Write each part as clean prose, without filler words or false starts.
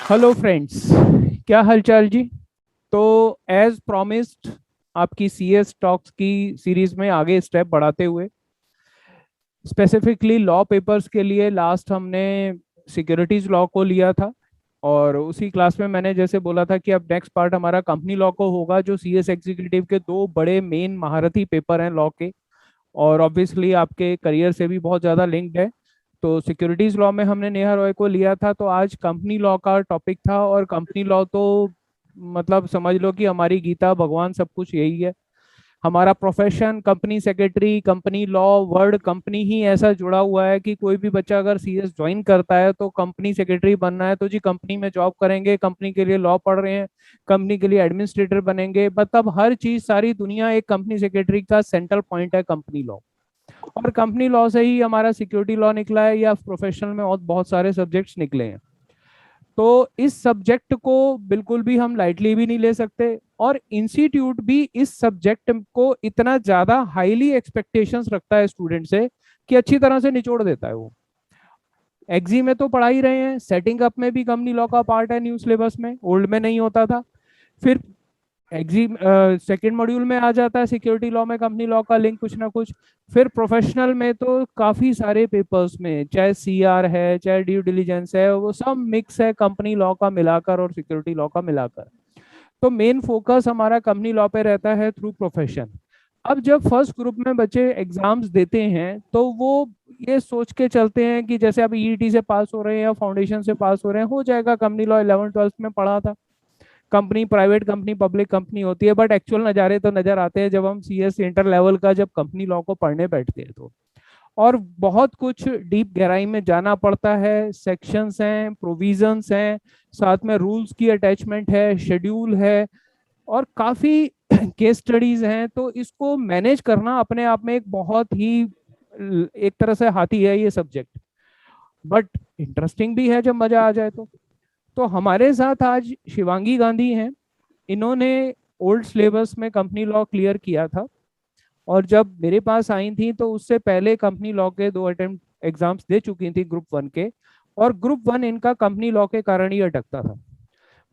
Hello friends, क्या हालचाल जी। तो एज प्रॉमिस्ड आपकी सीएस टॉक्स की सीरीज में आगे स्टेप बढ़ाते हुए स्पेसिफिकली लॉ पेपर्स के लिए लास्ट हमने सिक्योरिटीज लॉ को लिया था। और उसी क्लास में मैंने जैसे बोला था कि अब नेक्स्ट पार्ट हमारा कंपनी लॉ को होगा, जो सीएस एग्जीक्यूटिव के दो बड़े मेन महारथी पेपर हैं लॉ के, और ऑब्वियसली आपके करियर से भी बहुत ज़्यादा लिंक्ड है। तो सिक्योरिटीज लॉ में हमने नेहा रॉय को लिया था, तो आज कंपनी लॉ का टॉपिक था। और कंपनी लॉ तो मतलब समझ लो कि हमारी गीता भगवान सब कुछ यही है। हमारा profession company secretary, company law, word company ही ऐसा जुड़ा हुआ है कि कोई भी बच्चा अगर सीएस ज्वाइन करता है तो कंपनी सेक्रेटरी बनना है तो जी कंपनी में जॉब करेंगे, कंपनी के लिए लॉ पढ़ रहे हैं, कंपनी के लिए एडमिनिस्ट्रेटर बनेंगे। मतलब हर चीज, सारी दुनिया एक कंपनी सेक्रेटरी का सेंट्रल पॉइंट है कंपनी लॉ। और कंपनी लॉ से ही हमारा सिक्योरिटी लॉ निकला है, या प्रोफेशनल में और बहुत सारे सब्जेक्ट्स निकले हैं। तो इस सब्जेक्ट को बिल्कुल भी हम लाइटली भी नहीं ले सकते। और इंस्टीट्यूट भी इस सब्जेक्ट को इतना ज्यादा हाईली एक्सपेक्टेशंस रखता है स्टूडेंट से कि अच्छी तरह से निचोड़ देता है वो। एग्जी में तो पढ़ा ही रहे हैं, सेटिंग अप में भी कंपनी लॉ का पार्ट है न्यू सिलेबस में, ओल्ड में नहीं होता था। फिर एग्जी सेकेंड मॉड्यूल में आ जाता है सिक्योरिटी लॉ में कंपनी लॉ का लिंक कुछ ना कुछ। फिर प्रोफेशनल में तो काफी सारे पेपर्स में, चाहे सीआर है चाहे ड्यू डिलीजेंस है, वो सब मिक्स है कंपनी लॉ का मिलाकर और सिक्योरिटी लॉ का मिलाकर। तो मेन फोकस हमारा कंपनी लॉ पे रहता है थ्रू प्रोफेशन। अब जब फर्स्ट ग्रुप में बच्चे एग्जाम्स देते हैं तो वो ये सोच के चलते हैं कि जैसे अब ईईटी से पास हो रहे हैं या फाउंडेशन से पास हो रहे हैं, हो जाएगा कंपनी लॉ, 11th 12th में पढ़ा था। Company private company public company होती है, बट एक्चुअल नज़ारे तो नजर आते हैं जब हम सीएस इंटर लेवल का जब कंपनी लॉ को पढ़ने बैठते हैं तो। और बहुत कुछ डीप गहराई में जाना पड़ता है, सेक्शंस हैं, प्रोविजंस हैं, साथ में रूल्स की अटैचमेंट है, शेड्यूल है, और काफ़ी केस स्टडीज हैं। तो इसको मैनेज करना अपने आप में एक बहुत ही एक तरह से हाथी है ये सब्जेक्ट, बट इंटरेस्टिंग भी है जब मजा आ जाए तो हमारे साथ आज शिवांगी गांधी हैं। इन्होंने ओल्ड सिलेबस में कंपनी लॉ क्लियर किया था, और जब मेरे पास आई थी तो उससे पहले कंपनी लॉ के 2 अटेम्प्ट एग्जाम्स दे चुकी थी ग्रुप वन के। और ग्रुप वन इनका कंपनी लॉ के कारण ही अटकता था।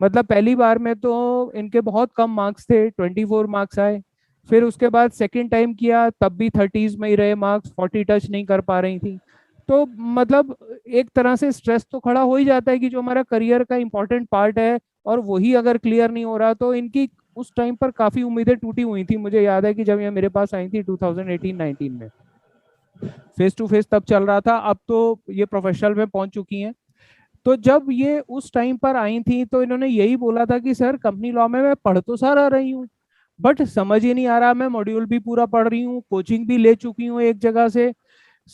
मतलब पहली बार में तो इनके बहुत कम मार्क्स थे, 24 मार्क्स आए। फिर उसके बाद सेकंड टाइम किया तब भी 30s में ही रहे मार्क्स, 40 टच नहीं कर पा रही थी। तो मतलब एक तरह से स्ट्रेस तो खड़ा हो ही जाता है कि जो हमारा करियर का इंपॉर्टेंट पार्ट है और वही अगर क्लियर नहीं हो रहा, तो इनकी उस टाइम पर काफी उम्मीदें टूटी हुई थी। मुझे याद है कि जब ये मेरे पास आई थी 2018-19 में, फेस टू फेस तब चल रहा था, अब तो ये प्रोफेशनल में पहुंच चुकी हैं। तो जब ये उस टाइम पर आई थी तो इन्होंने यही बोला था कि सर कंपनी लॉ में मैं पढ़ तो सारा रही हूँ, बट समझ ही नहीं आ रहा। मैं मॉड्यूल भी पूरा पढ़ रही हूँ, कोचिंग भी ले चुकी हूँ एक जगह से,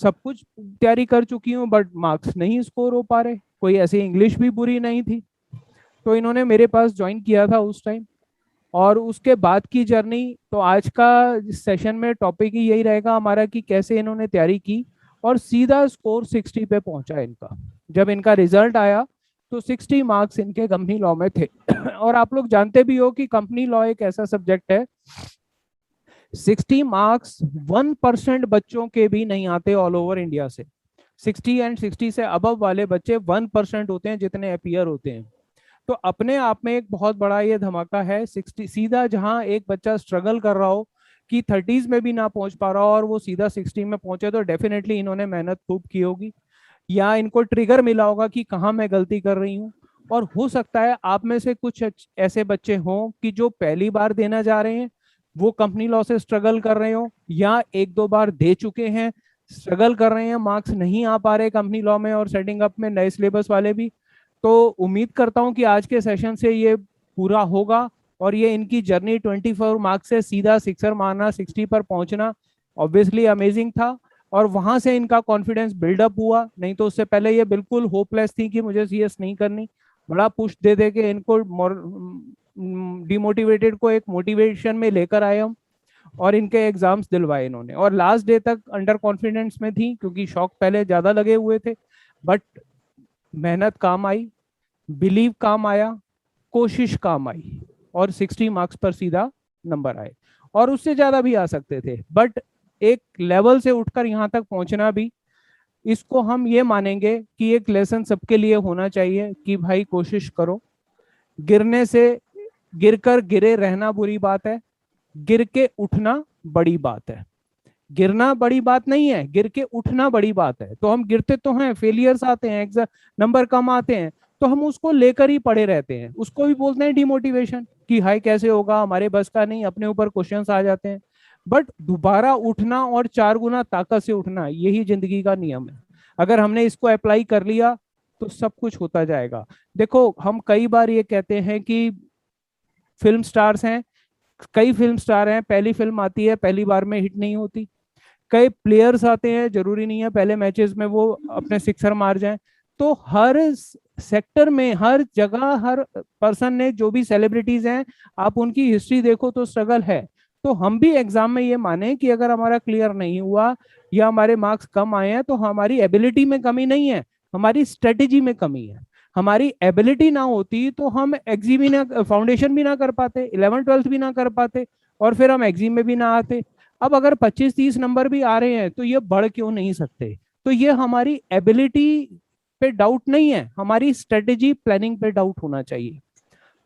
सब कुछ तैयारी कर चुकी हूँ, बट मार्क्स नहीं स्कोर हो पा रहे। कोई ऐसी इंग्लिश भी बुरी नहीं थी। तो इन्होंने मेरे पास ज्वाइन किया था उस टाइम। और उसके बाद की जर्नी, तो आज का सेशन में टॉपिक ही यही रहेगा हमारा कि कैसे इन्होंने तैयारी की और सीधा स्कोर 60 पे पहुंचा इनका। जब इनका रिजल्ट आया तो 60 मार्क्स इनके कंपनी लॉ में थे। और आप लोग जानते भी हो कि कंपनी लॉ एक ऐसा सब्जेक्ट है, 60 मार्क्स 1% बच्चों के भी नहीं आते ऑल ओवर इंडिया से। 60 से अबव वाले बच्चे 1% होते हैं जितने अपीयर होते हैं। तो अपने आप में एक बहुत बड़ा ये धमाका है। 60 सीधा, जहां एक बच्चा स्ट्रगल कर रहा हो कि 30s में भी ना पहुंच पा रहा हो और वो सीधा 60 में पहुंचे, तो डेफिनेटली इन्होंने मेहनत खूब की होगी, या इनको ट्रिगर मिला होगा कि कहाँ मैं गलती कर रही हूँ। और हो सकता है आप में से कुछ ऐसे बच्चे हों कि जो पहली बार देना जा रहे हैं, वो कंपनी लॉ से स्ट्रगल कर रहे हो, या एक दो बार दे चुके हैं, स्ट्रगल कर रहे हैं, मार्क्स नहीं आ पा रहे कंपनी लॉ में और सेटिंग अप में नए सिलेबस वाले भी। तो उम्मीद करता हूं कि आज के सेशन से ये पूरा होगा और ये इनकी जर्नी 24 मार्क्स से सीधा सिक्सर मारना, 60 पर पहुंचना ऑब्वियसली अमेजिंग था। और वहां से इनका कॉन्फिडेंस बिल्डअप हुआ, नहीं तो उससे पहले ये बिल्कुल होपलेस थी कि मुझे सीएस नहीं करनी। बड़ा पुश दे दे के इनको डिमोटिवेटेड को एक मोटिवेशन में लेकर आए हम, और इनके एग्जाम्स दिलवाए इन्होंने। और लास्ट डे तक अंडर कॉन्फिडेंस में थी क्योंकि शौक पहले ज्यादा लगे हुए थे, बट मेहनत काम आई, बिलीव काम आया, कोशिश काम आई, और 60 मार्क्स पर सीधा नंबर आए। और उससे ज्यादा भी आ सकते थे, बट एक लेवल से उठकर यहाँ तक पहुंचना भी इसको हम ये मानेंगे कि एक लेसन सबके लिए होना चाहिए कि भाई कोशिश करो, गिरने से, गिरकर गिरे रहना बुरी बात है, गिर के उठना बड़ी बात है। गिरना बड़ी बात नहीं है, गिर के उठना बड़ी बात है। तो हम गिरते तो हैं, फेलियर्स आते हैं, एग्जाम नंबर कम आते हैं, तो हम उसको लेकर ही पड़े रहते हैं, उसको भी बोलते हैं डिमोटिवेशन कि हाई कैसे होगा, हमारे बस का नहीं, अपने ऊपर क्वेश्चंस आ जाते हैं। बट दोबारा उठना और 4 गुना ताकत से उठना, यही जिंदगी का नियम है। अगर हमने इसको अप्लाई कर लिया तो सब कुछ होता जाएगा। देखो, हम कई बार ये कहते हैं कि फिल्म स्टार्स हैं, कई फिल्म स्टार हैं, पहली फिल्म आती है पहली बार में हिट नहीं होती। कई प्लेयर्स आते हैं, जरूरी नहीं है पहले मैचेस में वो अपने सिक्सर मार जाएं। तो हर सेक्टर में, हर जगह, हर पर्सन ने, जो भी सेलिब्रिटीज हैं, आप उनकी हिस्ट्री देखो तो स्ट्रगल है। तो हम भी एग्जाम में ये माने कि अगर हमारा क्लियर नहीं हुआ या हमारे मार्क्स कम आए हैं तो हमारी एबिलिटी में कमी नहीं है, हमारी स्ट्रेटेजी में कमी है। हमारी एबिलिटी ना होती तो हम एग्जी भी ना, फाउंडेशन भी ना कर पाते, 11th 12th भी ना कर पाते, और फिर हम एग्जी में भी ना आते। अब अगर 25-30 नंबर भी आ रहे हैं तो ये बढ़ क्यों नहीं सकते? तो ये हमारी एबिलिटी पे डाउट नहीं है, हमारी स्ट्रेटेजी प्लानिंग पे डाउट होना चाहिए।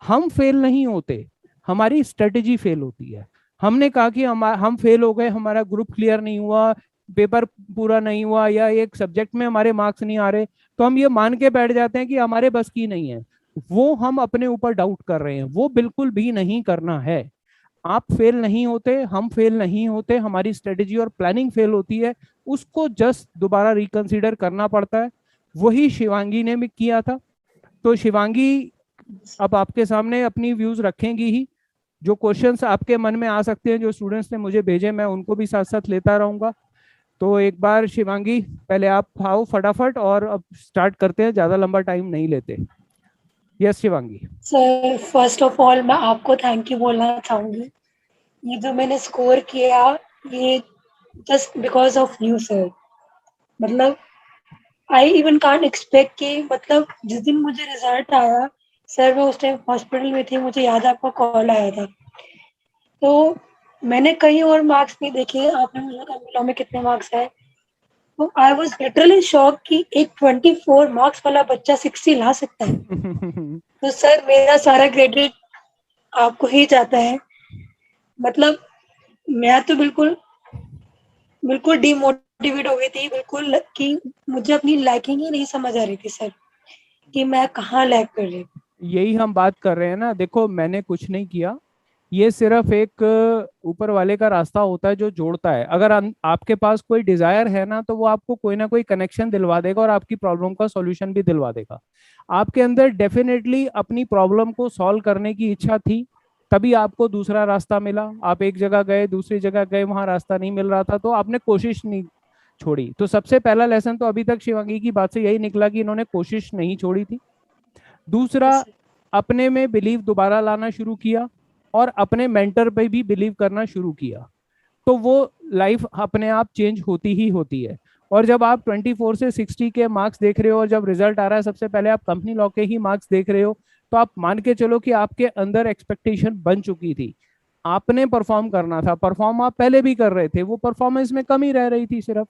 हम फेल नहीं होते, हमारी स्ट्रेटेजी फेल होती है। हमने कहा कि हम फेल हो गए, हमारा ग्रुप क्लियर नहीं हुआ, पेपर पूरा नहीं हुआ, या एक सब्जेक्ट में हमारे मार्क्स नहीं आ रहे, तो हम ये मान के बैठ जाते हैं कि हमारे बस की नहीं है। वो हम अपने ऊपर डाउट कर रहे हैं, वो बिल्कुल भी नहीं करना है। आप फेल नहीं होते, हम फेल नहीं होते, हमारी स्ट्रेटेजी और प्लानिंग फेल होती है, उसको जस्ट दोबारा रिकंसीडर करना पड़ता है। वही शिवांगी ने भी किया था। तो शिवांगी अब आपके सामने अपनी व्यूज रखेंगी ही, जो क्वेश्चंस आपके मन में आ सकते हैं, जो स्टूडेंट्स ने मुझे भेजे, मैं उनको भी साथ साथ लेता रहूंगा। तो एक बार शिवांगी, पहले आप आओ फटाफट, और अब स्टार्ट करते हैं, ज़्यादा लंबा टाइम नहीं लेते। Yes Shivangi. Sir, first of all मैं आपको थैंक यू बोलना चाहूंगी। ये जो मैंने स्कोर किया, ये just because of you sir. मतलब आई इवन कांट एक्सपेक्ट कि, मतलब जिस दिन मुझे रिजल्ट आया सर, मैं उस टाइम हॉस्पिटल में थी, मुझे याद है आपका कॉल आया था। तो मैंने कहीं और मार्क्स नहीं देखे, आपने मुझे कहा मिला में कितने मार्क्स है। तो आई वाज लिटरली शॉक कि एक 24 मार्क्स वाला बच्चा 60 ला सकता है। तो सर, मेरा सारा क्रेडिट आपको ही जाता है। मतलब मैं तो बिल्कुल बिल्कुल डिमोटिवेट हो गई थी, बिल्कुल कि मुझे अपनी लैकिंग ही नहीं समझ आ रही थी सर, कि मैं कहाँ लैक कर रही हूँ। यही हम बात कर रहे हैं ना। देखो, मैंने कुछ नहीं किया, ये सिर्फ एक ऊपर वाले का रास्ता होता है जो जोड़ता है। अगर आपके पास कोई डिजायर है ना, तो वो आपको कोई ना कोई कनेक्शन दिलवा देगा और आपकी प्रॉब्लम का सॉल्यूशन भी दिलवा देगा। आपके अंदर डेफिनेटली अपनी प्रॉब्लम को सॉल्व करने की इच्छा थी, तभी आपको दूसरा रास्ता मिला। आप एक जगह गए, दूसरी जगह गए, वहां रास्ता नहीं मिल रहा था, तो आपने कोशिश नहीं छोड़ी। तो सबसे पहला लेसन तो अभी तक शिवांगी की बात से यही निकला कि इन्होंने कोशिश नहीं छोड़ी थी। दूसरा, अपने में बिलीव दोबारा लाना शुरू किया, और अपने मेंटर पे भी बिलीव करना शुरू किया। तो वो लाइफ अपने आप चेंज होती ही होती है। और जब आप 24 से 60 के मार्क्स देख रहे हो, और जब रिजल्ट आ रहा है, सबसे पहले आप कंपनी लॉ के ही मार्क्स देख रहे हो, तो आप मान के चलो कि आपके अंदर एक्सपेक्टेशन बन चुकी थी। आपने परफॉर्म करना था, परफॉर्म आप पहले भी कर रहे थे, वो परफॉर्मेंस में कमी रह रही थी सिर्फ।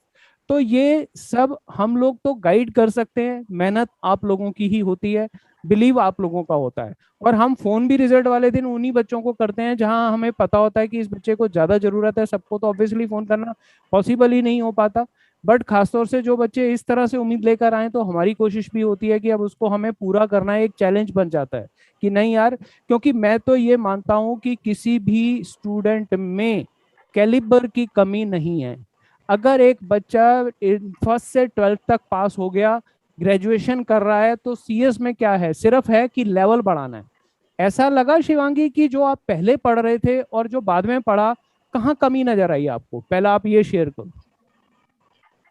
तो ये सब हम लोग तो गाइड कर सकते हैं, मेहनत आप लोगों की ही होती है, बिलीव आप लोगों का होता है। और हम फोन भी रिजल्ट वाले दिन उन्हीं बच्चों को करते हैं जहां हमें पता होता है कि इस बच्चे को ज्यादा जरूरत है। सबको तो ऑब्वियसली फोन करना पॉसिबल ही नहीं हो पाता, बट खासतौर से जो बच्चे इस तरह से उम्मीद लेकर आए, तो हमारी कोशिश भी होती है कि अब उसको हमें पूरा करना है, एक चैलेंज बन जाता है कि नहीं यार। क्योंकि मैं तो ये मानता हूं कि किसी भी स्टूडेंट में कैलिबर की कमी नहीं है। अगर एक बच्चा फर्स्ट से 12th तक पास हो गया, ग्रेजुएशन कर रहा है, तो सीएस में क्या है, सिर्फ है कि लेवल बढ़ाना है। ऐसा लगा शिवांगी कि जो आप पहले पढ़ रहे थे और जो बाद में पढ़ा, कहाँ कमी नजर आई आपको? पहला आप ये शेयर करो।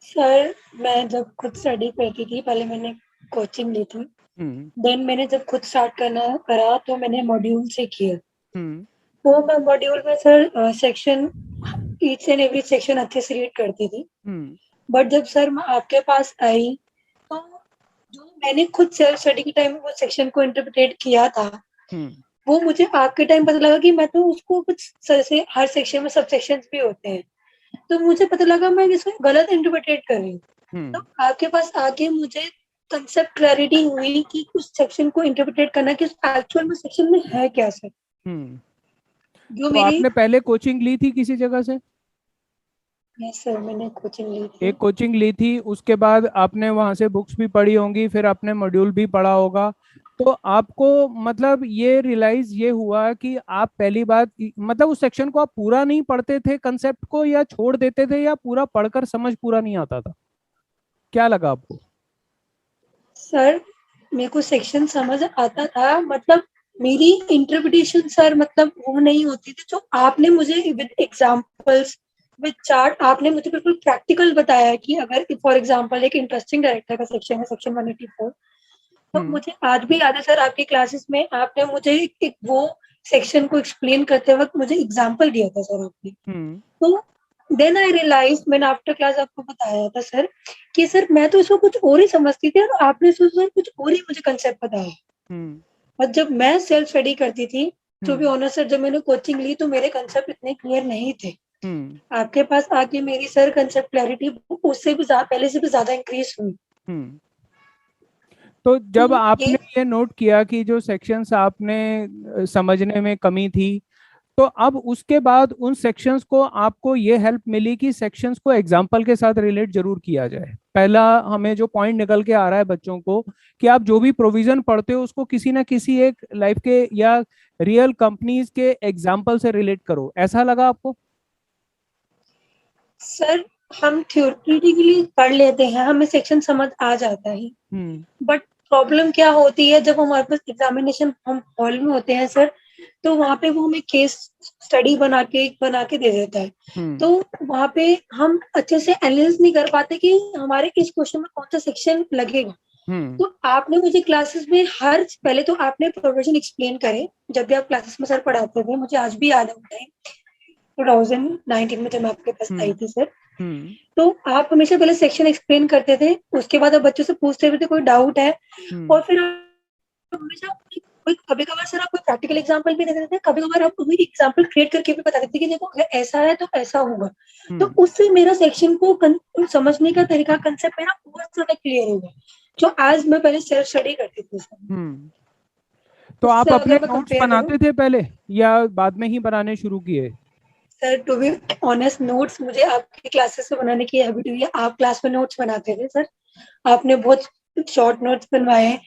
सर, मैं जब खुद स्टडी करती थी, पहले मैंने कोचिंग ली थी, हम्म। देन मैंने जब खुद स्टार्ट करना करा तो मैंने मॉड्यूल से किया। हम्म। तो मैं मॉड्यूल में sir section, each and every section अच्छे से रीड करती थी। हम्म। बट जब सर मैं आपके पास आई, तो जो मैंने खुद सेल्फ स्टडी के टाइम में वो सेक्शन को इंटरप्रेट किया था, हम्म। वो मुझे आपके टाइम पता लगा कि मैं तो उसको कुछ सर से, हर सेक्शन में सब सेक्शन भी होते हैं, तो मुझे पता लगा मैं इसको गलत इंटरप्रेट कर रही हूँ। हम्म। तो आपके पास आके मुझे कंसेप्ट क्लैरिटी हुई कि उस सेक्शन को इंटरप्रेट करना कि एक्चुअल में सेक्शन में है क्या सर। हम्म। जो तो मेरी, आपने पहले कोचिंग ली थी किसी जगह से? यस सर, मैंने कोचिंग ली थी। एक कोचिंग ली थी, उसके बाद आपने वहां से बुक्स भी पढ़ी होंगी, फिर आपने मॉड्यूल भी पढ़ा होगा। तो आपको मतलब ये रियलाइज ये हुआ कि आप पहली बात मतलब उस सेक्शन को आप पूरा नहीं पढ़ते थे कंसेप्ट को, या छोड़ देते थे, या पूरा पढ़कर समझ पूरा नहीं आता था? क्या लगा आपको? सर मेरे को सेक्शन समझ आता था, मतलब मेरी इंटरप्रिटेशन सर मतलब वो नहीं होती थी जो आपने मुझे विद एग्जांपल्स, विद चार्ट आपने मुझे बिल्कुल प्रैक्टिकल बताया कि अगर फॉर एग्जांपल एक इंटरेस्टिंग डायरेक्टर का सेक्शन है, सेक्शन 184, तो हम्म। मुझे आज भी याद है सर आपकी क्लासेस में आपने मुझे एक वो सेक्शन को एक्सप्लेन करते वक्त मुझे एग्जांपल दिया था सर आपने। हम्म। तो देन आई रियलाइज, मैंने आफ्टर क्लास आपको बताया था सर कि सर मैं तो इसको कुछ और ही समझती थी और आपने इसको सर कुछ और ही मुझे कंसेप्ट बताया। हम्म। और जब मैं सेल्फ स्टडी करती थी, to be hmm. Honest sir, जब मैंने कोचिंग ली तो मेरे कंसेप्ट इतने क्लियर नहीं थे। हम्म। आपके पास आके मेरी सर कंसेप्ट क्लैरिटी उससे भी पहले से भी ज्यादा इंक्रीज हुई। हम्म। तो तो जब आपने ये ये नोट किया कि जो सेक्शंस आपने समझने में कमी थी, तो अब उसके बाद उन सेक्शंस को आपको ये हेल्प मिली कि सेक्शंस को एग्जाम्पल के साथ रिलेट जरूर किया जाए। पहला हमें जो पॉइंट निकल के आ रहा है बच्चों को, कि आप जो भी प्रोविजन पढ़ते हो उसको किसी ना किसी एक लाइफ के या रियल कंपनीज के एग्जाम्पल से रिलेट करो। ऐसा लगा आपको? सर हम थ्योरेटिकली पढ़ लेते हैं, हमें सेक्शन समझ आ जाता है, हम्म। बट प्रॉब्लम क्या होती है जब हमारे पास एग्जामिनेशन हम हॉल में होते हैं सर, तो वहां पे वो हमें केस स्टडी बना के दे देता है। हम्म। तो वहां पे हम अच्छे से एनालिसिस नहीं कर पाते कि हमारे इस क्वेश्चन में कौन सा सेक्शन लगेगा। हम्म। तो आपने मुझे क्लासेस में हर पहले तो आपने प्रोफेशन एक्सप्लेन करे, जब भी आप क्लासेस में सर पढ़ाते थे, मुझे आज भी याद है वो टाइम 2019 में जब मैं आपके पास हम्म। आई थी सर। हम्म। तो आप हमेशा पहले सेक्शन एक्सप्लेन करते थे, उसके बाद आप बच्चों से पूछते थे कोई डाउट है, हम्म। और फिर आप हमेशा कोई कभी कभार सर आप कोई प्रैक्टिकल एग्जांपल भी दे देते थे, कभी कभार आप कोई एग्जांपल क्रिएट करके भी बता देते कि देखो अगर ऐसा है तो ऐसा होगा। तो हम्म। उससे मेरा सेक्शन को समझने का तरीका, कंसेप्ट मेरा बहुत ज्यादा क्लियर हो गया, जो आज मैं पहले सेल्फ स्टडी करती थी सर। हम्म। तो आप उससे अपने अगर मैं नोट्स कंपेयर करूँ, बनाते थे पहले, या बाद में ही बनाने शुरू किए? Sir to be honest notes मुझे आपकी क्लासेस से बनाने की हैबिट हुई है। आप क्लास में नोट्स बनाते थे सर, आपने बहुत शॉर्ट नोट्स बनवाए,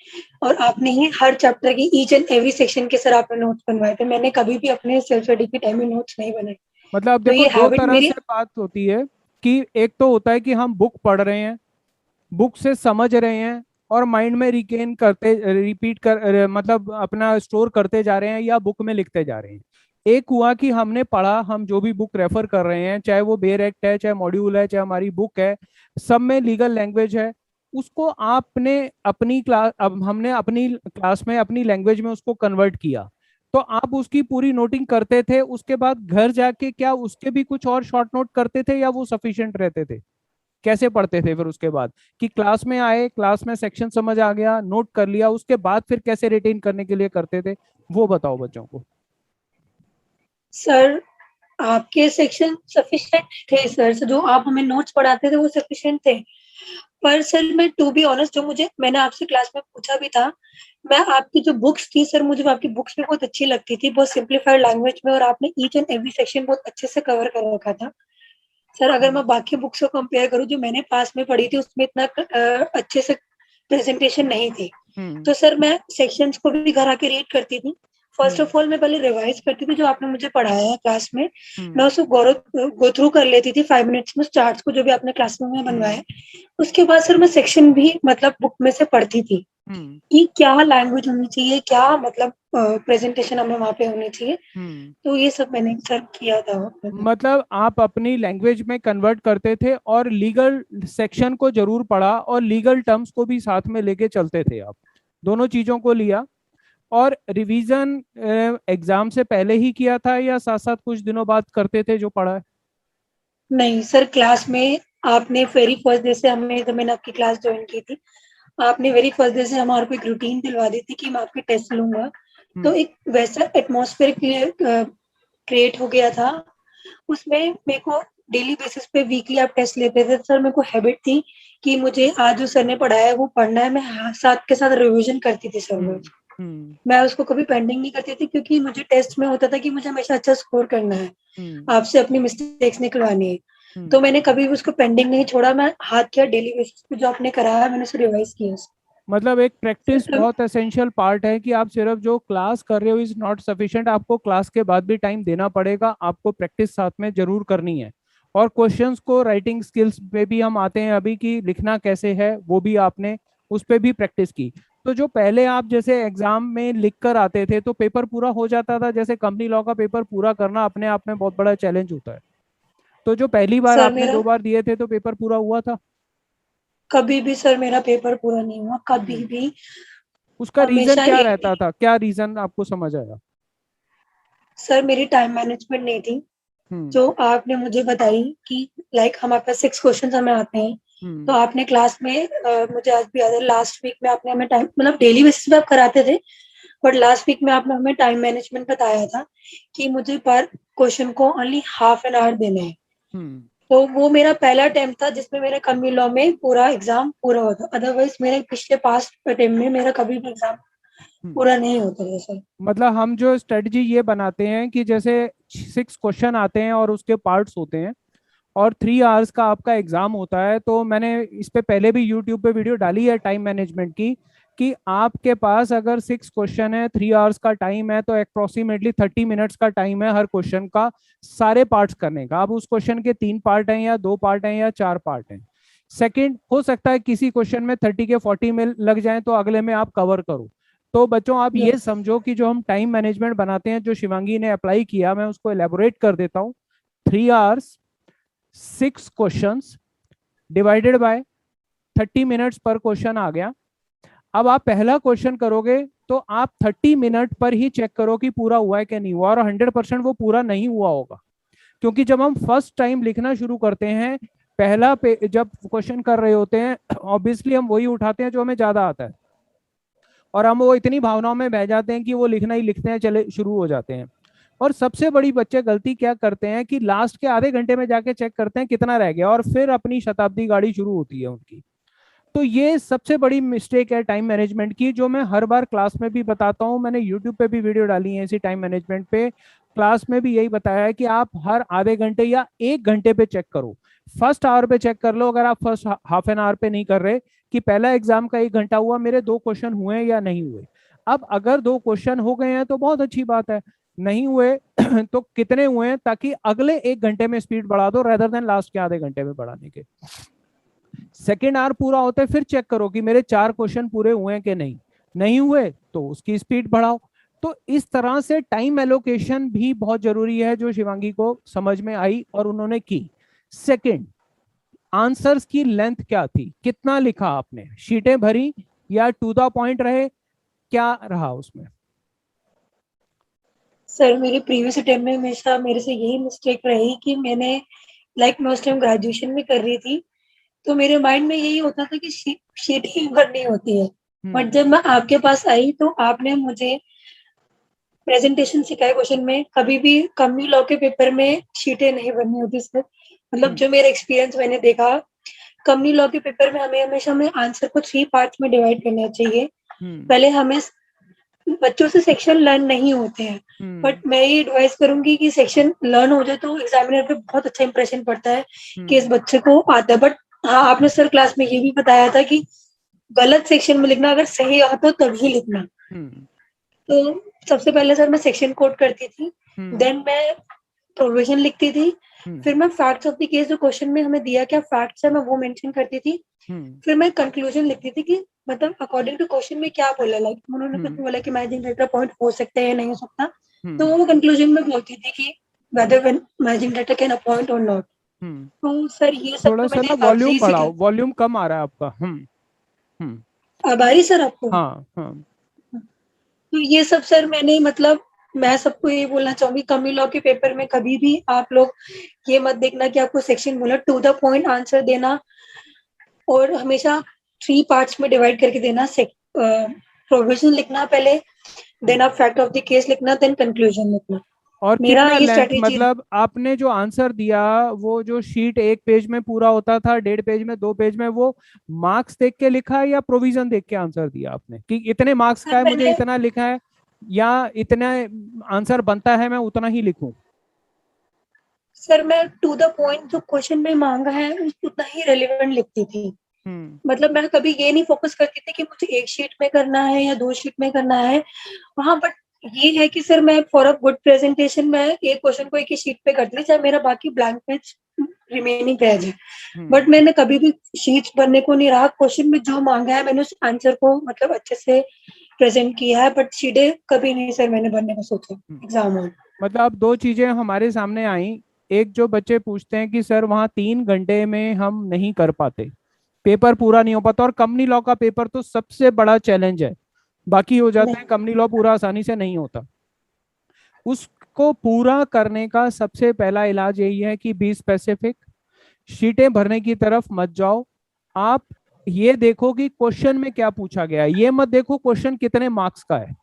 और आपने ही हर चैप्टर की ईच एंड एवरी सेक्शन के सर आपने नोट्स बनवाए थे। मैंने कभी भी अपने सेल्फ स्टडी के टाइम में नोट्स नहीं बनाए। मतलब अब तो देखो, ये दो हैबिट तरह मेरी, से बात होती है कि एक तो होता है कि हम बुक पढ़ रहे हैं, बुक से समझ रहे हैं, और माइंड में रिकेन करते, रिपीट मतलब अपना स्टोर करते जा रहे हैं या बुक में लिखते जा रहे हैं। एक हुआ कि हमने पढ़ा, हम जो भी बुक रेफर कर रहे हैं, चाहे वो बेर एक्ट है, चाहे मॉड्यूल है, चाहे हमारी बुक है, सब में लीगल लैंग्वेज है। उसको आपने अपनी क्लास, अब हमने अपनी क्लास में अपनी लैंग्वेज में उसको कन्वर्ट किया। तो आप उसकी पूरी नोटिंग करते थे, उसके बाद घर जाके क्या उसके भी कुछ और शॉर्ट नोट करते थे, या वो सफिशिएंट रहते थे? कैसे पढ़ते थे फिर उसके बाद, कि क्लास में आए, क्लास में सेक्शन समझ आ गया, नोट कर लिया, उसके बाद फिर कैसे रिटेन करने के लिए करते थे, वो बताओ बच्चों को। सर आपके सेक्शन सफिशिएंट थे सर, जो आप हमें नोट्स पढ़ाते थे वो सफिशिएंट थे। पर सर मैं टू बी ऑनेस्ट, जो मुझे मैंने आपसे क्लास में पूछा भी था, मैं आपकी जो बुक्स थी सर, मुझे आपकी बुक्स भी बहुत अच्छी लगती थी, बहुत सिंप्लीफाइड लैंग्वेज में, और आपने ईच एंड एवरी सेक्शन बहुत अच्छे से कवर कर रखा था। सर अगर हम्म। मैं बाकी बुक्स को कंपेयर करूँ जो मैंने पास में पढ़ी थी, उसमें इतना अच्छे से प्रेजेंटेशन नहीं थी। हम्म। तो सर मैं सेक्शंस को भी घर आके रीड करती थी। First hmm. ऑफ ऑल मैं पहले रिवाइज करती थी जो आपने मुझे पढ़ाया है क्लास में, मैं हम्म। उसको गो थ्रू कर लेती थी 5 मिनट्स में, चार्ट्स को जो भी आपने क्लास में बनवाया हम्म। है। उसके बाद सर मैं सेक्शन भी मतलब बुक में से पढ़ती थी हम्म। कि क्या लैंग्वेज होनी चाहिए, क्या मतलब प्रेजेंटेशन हमें वहां पे होनी चाहिए। हम्म। तो ये सब मैंने सर किया था। मतलब आप अपनी लैंग्वेज में कन्वर्ट करते थे, और लीगल सेक्शन को जरूर पढ़ा, और लीगल टर्म्स को भी साथ में लेके चलते थे आप, दोनों चीजों को लिया। और रिवीजन एग्जाम से पहले ही किया था, या साथ साथ कुछ दिनों बाद करते थे जो पढ़ा है? नहीं सर, क्लास में आपने वेरी फर्स्ट डे से हमें, जब मैंने आपकी क्लास ज्वाइन की थी, आपने वेरी फर्स्ट डे से हमारे को एक रूटीन दिलवा दी थी कि मैं आपके टेस्ट लूंगा। तो हम्म। एक वैसा एटमॉस्फेयर क्रिएट हो गया था उसमें। मेरे को डेली बेसिस पे वीकली आप टेस्ट लेते थे, सर मेरे को हैबिट थी कि मुझे आज जो सर ने पढ़ाया है वो पढ़ना है, मैं साथ के साथ रिवीजन करती थी सर रोज। हम्म मैं उसको कभी पेंडिंग नहीं करती थी, क्योंकि मुझे टेस्ट में होता था कि मुझे हमेशा अच्छा स्कोर करना है, हम्म आपसे अपनी मिस्टेक्स निकलवानी है। हम्म तो मैंने कभी भी उसको पेंडिंग नहीं छोड़ा, मैं हाथ किया डेली बेसिस पे, जो आपने कराया मैंने उसे रिवाइज किया। मतलब एक सर प्रैक्टिस बहुत एसेंशियल पार्ट है कि आप सिर्फ जो क्लास कर रहे हो इज नॉट सफिशिएंट, आपको क्लास के बाद भी टाइम देना पड़ेगा, आपको प्रैक्टिस साथ में जरूर करनी है। और क्वेश्चंस को राइटिंग स्किल्स पे भी हम आते हैं अभी कि लिखना कैसे है वो भी आपने उस पे भी प्रैक्टिस की। तो जो पहले आप जैसे एग्जाम में लिख कर आते थे तो पेपर पूरा हो जाता था, जैसे कंपनी लॉ का पेपर पूरा करना अपने आप में बहुत बड़ा चैलेंज होता है, तो जो पहली बार सर आपने मेरा 2 बार दिए थे तो पेपर पूरा हुआ था? कभी भी सर मेरा पेपर पूरा नहीं हुआ, कभी हम्म भी। उसका रीजन हमेशा क्या एक रहता था, क्या रीजन आपको समझ आया? सर मेरी टाइम मैनेजमेंट नहीं थी, हम्म जो आपने मुझे बताई कि लाइक हमारे पास 6 क्वेश्चन हमें आते हैं। तो हम्म आपने क्लास में मुझे आज भी याद है, लास्ट वीक में आपने हमें टाइम, मतलब डेली बेसिस पे आप कराते थे, बट लास्ट वीक में आपने हमें टाइम मैनेजमेंट बताया था कि मुझे पर क्वेश्चन को ओनली हाफ एन आवर देना है। हम्म तो वो मेरा पहला अटेम्प्ट था जिसमें मेरा कम्युनिटी लॉ में पूरा एग्जाम पूरा होता, अदरवाइज मेरे पिछले पास्ट अटेम्प्ट में मेरा कभी भी एग्जाम हम्म। पूरा नहीं होता था सर। मतलब हम जो स्ट्रेटजी ये बनाते हैं कि जैसे 6 क्वेश्चन आते हैं और उसके पार्ट्स होते हैं और 3 आवर्स का आपका एग्जाम होता है, तो मैंने इस पे पहले भी यूट्यूब पे वीडियो डाली है टाइम मैनेजमेंट की, कि आपके पास अगर 6 क्वेश्चन है, 3 आवर्स का टाइम है, तो अप्रोक्सीमेटली 30 मिनट्स का टाइम है हर क्वेश्चन का सारे पार्ट्स करने का। अब उस क्वेश्चन के 3 पार्ट हैं या 2 पार्ट हैं या 4 पार्ट हैं, सेकंड हो सकता है किसी क्वेश्चन में 30 के 40 में लग जाए तो अगले में आप कवर करो। तो बच्चों आप ये यस समझो कि जो हम टाइम मैनेजमेंट बनाते हैं, जो शिवांगी ने अप्लाई किया, मैं उसको एलेबोरेट कर देता हूँ। 3 hours, 6 questions divided by 30 minutes पर क्वेश्चन आ गया। अब आप पहला क्वेश्चन करोगे तो आप 30 मिनट पर ही चेक करो कि पूरा हुआ है कि नहीं हुआ, और 100% वो पूरा नहीं हुआ होगा, क्योंकि जब हम फर्स्ट टाइम लिखना शुरू करते हैं, पहला पे जब क्वेश्चन कर रहे होते हैं, ऑब्वियसली हम वही उठाते हैं जो हमें ज्यादा आता है, और हम वो इतनी भावनाओं में बह जाते हैं कि वो लिखना ही लिखते हैं, चले शुरू हो जाते हैं। और सबसे बड़ी बच्चे गलती क्या करते हैं कि लास्ट के आधे घंटे में जाके चेक करते हैं कितना रह गया, और फिर अपनी शताब्दी गाड़ी शुरू होती है उनकी। तो ये सबसे बड़ी मिस्टेक है टाइम मैनेजमेंट की, जो मैं हर बार क्लास में भी बताता हूँ, मैंने यूट्यूब पे भी वीडियो डाली है इसी टाइम मैनेजमेंट पे, क्लास में भी यही बताया है कि आप हर आधे घंटे या 1 घंटे पे चेक करो। फर्स्ट आवर पे चेक कर लो, अगर आप फर्स्ट हाफ एन आवर पे नहीं कर रहे, कि पहला एग्जाम का 1 घंटा हुआ, मेरे 2 क्वेश्चन हुए या नहीं हुए। अब अगर 2 क्वेश्चन हो गए हैं तो बहुत अच्छी बात है, नहीं हुए तो कितने हुए हैं, ताकि अगले 1 घंटे में स्पीड बढ़ा दो रेदर देन लास्ट के आधे घंटे में बढ़ाने के। सेकेंड आवर पूरा होता है फिर चेक करो कि मेरे 4 क्वेश्चन पूरे हुए हैं कि नहीं, नहीं हुए तो उसकी स्पीड बढ़ाओ। तो इस तरह से टाइम एलोकेशन भी बहुत जरूरी है, जो शिवांगी को समझ में आई और उन्होंने की। सेकंड, आंसर्स की लेंथ क्या थी, कितना लिखा आपने, शीटें भरी या टू द पॉइंट रहे, क्या रहा उसमें? सर मेरे प्रीवियस अटेम्प्ट में हमेशा मेरे से यही मिस्टेक रही कि मैंने लाइक मैं उस टाइम ग्रेजुएशन में कर रही थी, तो मेरे माइंड में यही होता था कि शीट ही भरनी होती है। बट हम्म जब मैं आपके पास आई तो आपने मुझे प्रेजेंटेशन सिखाए क्वेश्चन में, कभी भी कम्युनिटी लॉ के पेपर में शीटें नहीं भरनी होती सर। मतलब हम्म जो मेरा एक्सपीरियंस मैंने देखा, कम्युनिटी लॉ के पेपर में हमें हमेशा हमें आंसर को 3 पार्ट्स में डिवाइड करना चाहिए। हम्म पहले हमें बच्चों से सेक्शन लर्न नहीं होते हैं, बट हम्म मैं ये एडवाइस करूंगी कि सेक्शन लर्न हो जाए तो एग्जामिनर पे बहुत अच्छा इंप्रेशन पड़ता है कि इस हम्म बच्चे को आता है। बट हाँ, आपने सर क्लास में ये भी बताया था कि गलत सेक्शन में लिखना, अगर सही आता तो तभी लिखना। हम्म तो सबसे पहले सर मैं सेक्शन कोड करती थी, हम्म देन मैं प्रोविजन लिखती थी, हम्म फिर मैं फैक्ट्स ऑफ द केस, जो क्वेश्चन में हमें दिया क्या फैक्ट्स है मैं वो मेंशन करती थी, हम्म फिर मैं कंक्लूजन लिखती थी कि मतलब अकॉर्डिंग टू क्वेश्चन में क्या बोला, लाइक उन्होंने कुछ हम्म बोला कि मैनेजिंग डायरेक्टर पॉइंट हो सकता है या नहीं हो सकता, तो हम्म वो कंक्लूजन में बोलती थी कि whether managing director can appoint or not. Hmm तो सर ये सब थोड़ा तो सा मैंने ना आपसे वॉल्यूम ही सीखा। बढ़ाओ, वॉल्यूम कम आ रहा है आपका। हम्म अब आ रही सर आपको? हाँ हाँ तो ये सब सर मैंने मतलब मैं सबको ये बोलना चाहूंगी, कम्युनिटी लॉ के पेपर में कभी भी आप लोग ये मत देखना कि आपको सेक्शन बोला, टू द पॉइंट आंसर देना, और हमेशा 3 पार्ट्स में डिवाइड करके देना। प्रोविजन लिखना पहले, देन हम्म। आप फैक्ट ऑफ द केस लिखना, देन कंक्लूजन लिखना। और मेरा कितना ये लेंथ, स्ट्रेटेजी। मतलब आपने जो आंसर दिया, वो जो शीट एक पेज में पूरा होता था, 1.5 पेज में, 2 पेज में, वो मार्क्स देख के लिखा है या प्रोविजन देख के आंसर दिया आपने कि इतने मार्क्स का सर है मुझे मैंने इतना लिखा है, या इतना आंसर बनता है मैं उतना ही लिखूं? सर मैं टू द पॉइंट जो क्वेश्चन में मांगा है उतना ही रेलिवेंट लिखती थी। हम्म। मतलब मैं कभी ये नहीं फोकस करती थी कि मुझे एक शीट में करना है या दो शीट में करना है वहां। बट ये है कि सर मैं फॉर अ गुड प्रेजेंटेशन में एक क्वेश्चन को एक ही शीट पे करती थी, चाहे मेरा बाकी ब्लैंक पेज रिमेनिंग पेज है। हम्म। बट मैंने कभी भी शीट्स बनने को नहीं रहा। क्वेश्चन में जो मांगा है मैंने उस आंसर को मतलब अच्छे से प्रेजेंट किया है। बट शीटें कभी नहीं सर मैंने बनने का सोचा हम्म। एग्जाम में। मतलब अब दो चीजें हमारे सामने आई। एक, जो बच्चे पूछते हैं कि सर वहाँ 3 घंटे में हम नहीं कर पाते, पेपर पूरा नहीं हो पाता, और कंपनी लॉ का पेपर तो सबसे बड़ा चैलेंज है, बाकी हो जाता है, नहीं कंपनी लॉ पूरा आसानी से नहीं होता। उसको पूरा करने का सबसे पहला इलाज यही है कि बी स्पेसिफिक, शीटें भरने की तरफ मत जाओ। आप ये देखो कि क्वेश्चन में क्या पूछा गया है, ये मत देखो क्वेश्चन कितने मार्क्स का है।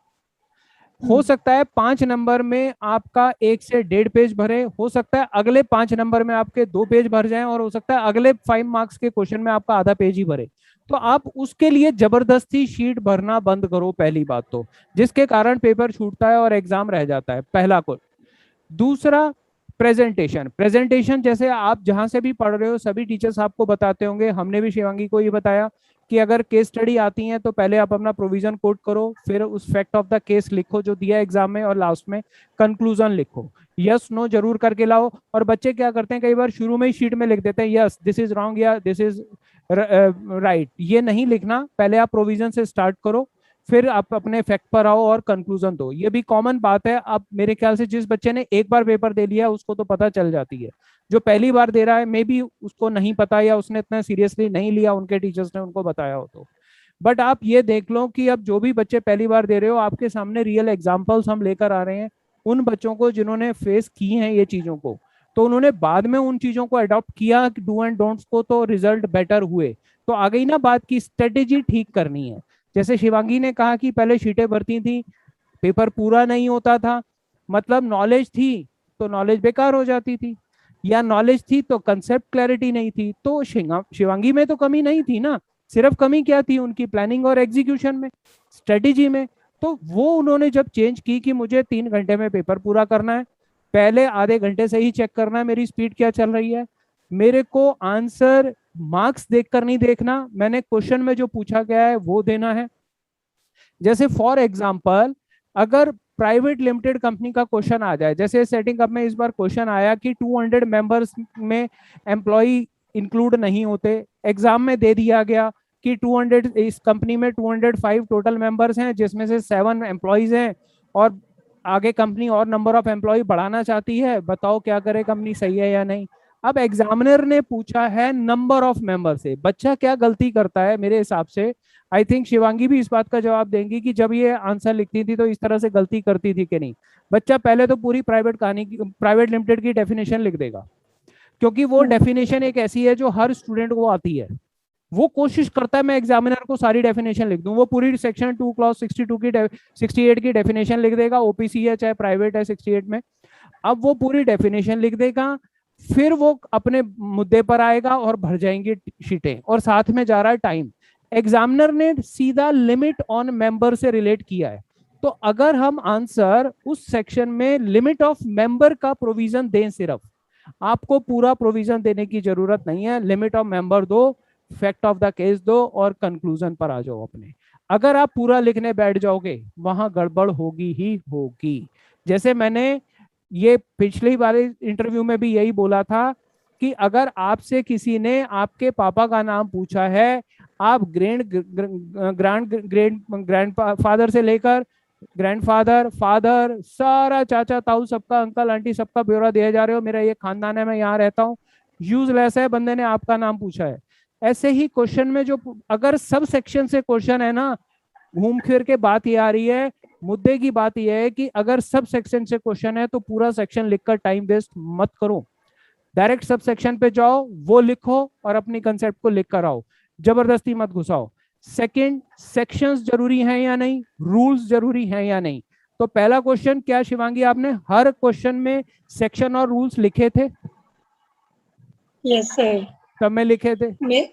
हो सकता है 5 नंबर में आपका 1 से 1.5 पेज भरे, हो सकता है अगले 5 नंबर में आपके 2 पेज भर जाएं, और हो सकता है अगले 5 मार्क्स के क्वेश्चन में आपका आधा पेज ही भरे। तो आप उसके लिए जबरदस्ती शीट भरना बंद करो, पहली बात तो, जिसके कारण पेपर छूटता है और एग्जाम रह जाता है, पहला को। दूसरा, प्रेजेंटेशन। प्रेजेंटेशन जैसे आप जहां से भी पढ़ रहे हो सभी टीचर्स आपको बताते होंगे, हमने भी शिवांगी को ये बताया कि अगर केस स्टडी आती है तो पहले आप अपना प्रोविजन कोट करो, फिर उस फैक्ट ऑफ द केस लिखो जो दिया एग्जाम में, और लास्ट में कंक्लूजन लिखो। यस नो जरूर करके लाओ। और बच्चे क्या करते हैं, कई बार शुरू में ही शीट में लिख देते हैं यस दिस इज रॉन्ग या दिस इज राइट। ये नहीं लिखना, पहले आप प्रोविजन से स्टार्ट करो, फिर आप अपने फैक्ट पर आओ और कंक्लूजन दो। ये भी कॉमन बात है। अब मेरे ख्याल से जिस बच्चे ने एक बार पेपर दे लिया उसको तो पता चल जाती है, जो पहली बार दे रहा है मे बी उसको नहीं पता, या उसने इतना सीरियसली नहीं लिया, उनके टीचर्स ने उनको बताया हो तो। बट आप ये देख लो कि अब जो भी बच्चे पहली बार दे रहे हो, आपके सामने रियल एग्जाम्पल्स हम लेकर आ रहे हैं उन बच्चों को जिन्होंने फेस की हैं ये चीजों को, तो उन्होंने बाद में उन चीजों को अडॉप्ट किया, डू एंड डोंट्स को, तो रिजल्ट बेटर हुए। तो आ गई ना बात की स्ट्रेटेजी ठीक करनी है। जैसे शिवांगी ने कहा कि पहले शीटें भरती थी, पेपर पूरा नहीं होता था, मतलब नॉलेज थी तो नॉलेज बेकार हो जाती थी, या नॉलेज थी तो कंसेप्ट क्लैरिटी नहीं थी। तो शिवांगी में तो कमी नहीं थी ना, सिर्फ कमी क्या थी, उनकी प्लानिंग और एग्जीक्यूशन में, स्ट्रेटेजी में। तो वो उन्होंने जब चेंज की कि मुझे 3 घंटे में पेपर पूरा करना है, पहले आधे घंटे से ही चेक करना है मेरी स्पीड क्या चल रही है, मेरे को आंसर मार्क्स देखकर नहीं देखना, मैंने क्वेश्चन में जो पूछा गया है वो देना है। जैसे फॉर एग्जाम्पल, अगर प्राइवेट लिमिटेड कंपनी का क्वेश्चन आ जाए, जैसे सेटिंग अप में इस बार क्वेश्चन आया कि 200 मेंबर्स में एम्प्लॉय इंक्लूड नहीं होते, एग्जाम में दे दिया गया कि 200, इस कंपनी में 205 टोटल मेंबर्स हैं जिसमें से 7 एम्प्लॉयज हैं, और आगे कंपनी और नंबर ऑफ एम्प्लॉय बढ़ाना चाहती है, बताओ क्या करे कंपनी, सही है या नहीं। अब एग्जामिनर ने पूछा है नंबर ऑफ मेंबर से, बच्चा क्या गलती करता है मेरे हिसाब से, आई थिंक शिवांगी भी इस बात का जवाब देंगी कि जब ये आंसर लिखती थी तो इस तरह से गलती करती थी कि नहीं। बच्चा पहले तो पूरी प्राइवेट कहानी की, प्राइवेट लिमिटेड की डेफिनेशन लिख देगा, क्योंकि वो डेफिनेशन एक ऐसी है जो हर स्टूडेंट को आती है। वो कोशिश करता है मैं एग्जामिनर को सारी डेफिनेशन लिख दूं, वो पूरी सेक्शन 2 क्लॉज 62 की 68 की डेफिनेशन लिख देगा, ओपीसी है चाहे प्राइवेट है 68 में। अब वो पूरी डेफिनेशन लिख देगा, फिर वो अपने मुद्दे पर आएगा और भर जाएंगी शीटें, और साथ में जा रहा है टाइम। एग्जामिनर ने सीधा लिमिट ऑन मेंबर से रिलेट किया है। तो अगर हम आंसर उस सेक्शन में लिमिट ऑफ मेंबर का प्रोविजन दें, सिर्फ आपको पूरा प्रोविजन देने की जरूरत नहीं है, लिमिट ऑफ मेंबर दो, फैक्ट ऑफ द केस दो, और कंक्लूजन पर आ जाओ अपने। अगर आप पूरा लिखने बैठ जाओगे वहां गड़बड़ होगी ही होगी। जैसे मैंने ये पिछली बार इंटरव्यू में भी यही बोला था कि अगर आपसे किसी ने आपके पापा का नाम पूछा है, आप ग्रैंड फादर से लेकर ग्रैंडफादर, फादर, सारा चाचा ताऊ सबका, अंकल आंटी सबका ब्यौरा दिए जा रहे हो, मेरा ये खानदान है, मैं यहाँ रहता हूँ, यूजलेस है, बंदे ने आपका नाम पूछा है। ऐसे ही क्वेश्चन में जो अगर सब सेक्शन से क्वेश्चन है ना, घूम फिर के बात ये आ रही है, मुद्दे की बात यह है कि अगर सब सेक्शन से क्वेश्चन है तो पूरा सेक्शन लिखकर टाइम वेस्ट मत करो, डायरेक्ट सब सेक्शन पे जाओ, वो लिखो और अपनी कंसेप्ट को लिख कर आओ, जबरदस्ती मत घुसाओ। सेकंड, सेक्शंस जरूरी हैं या नहीं, रूल्स जरूरी हैं या नहीं। तो पहला क्वेश्चन, क्या शिवांगी आपने हर क्वेश्चन में सेक्शन और रूल्स लिखे थे? Yes sir. सब में लिखे थे? मैं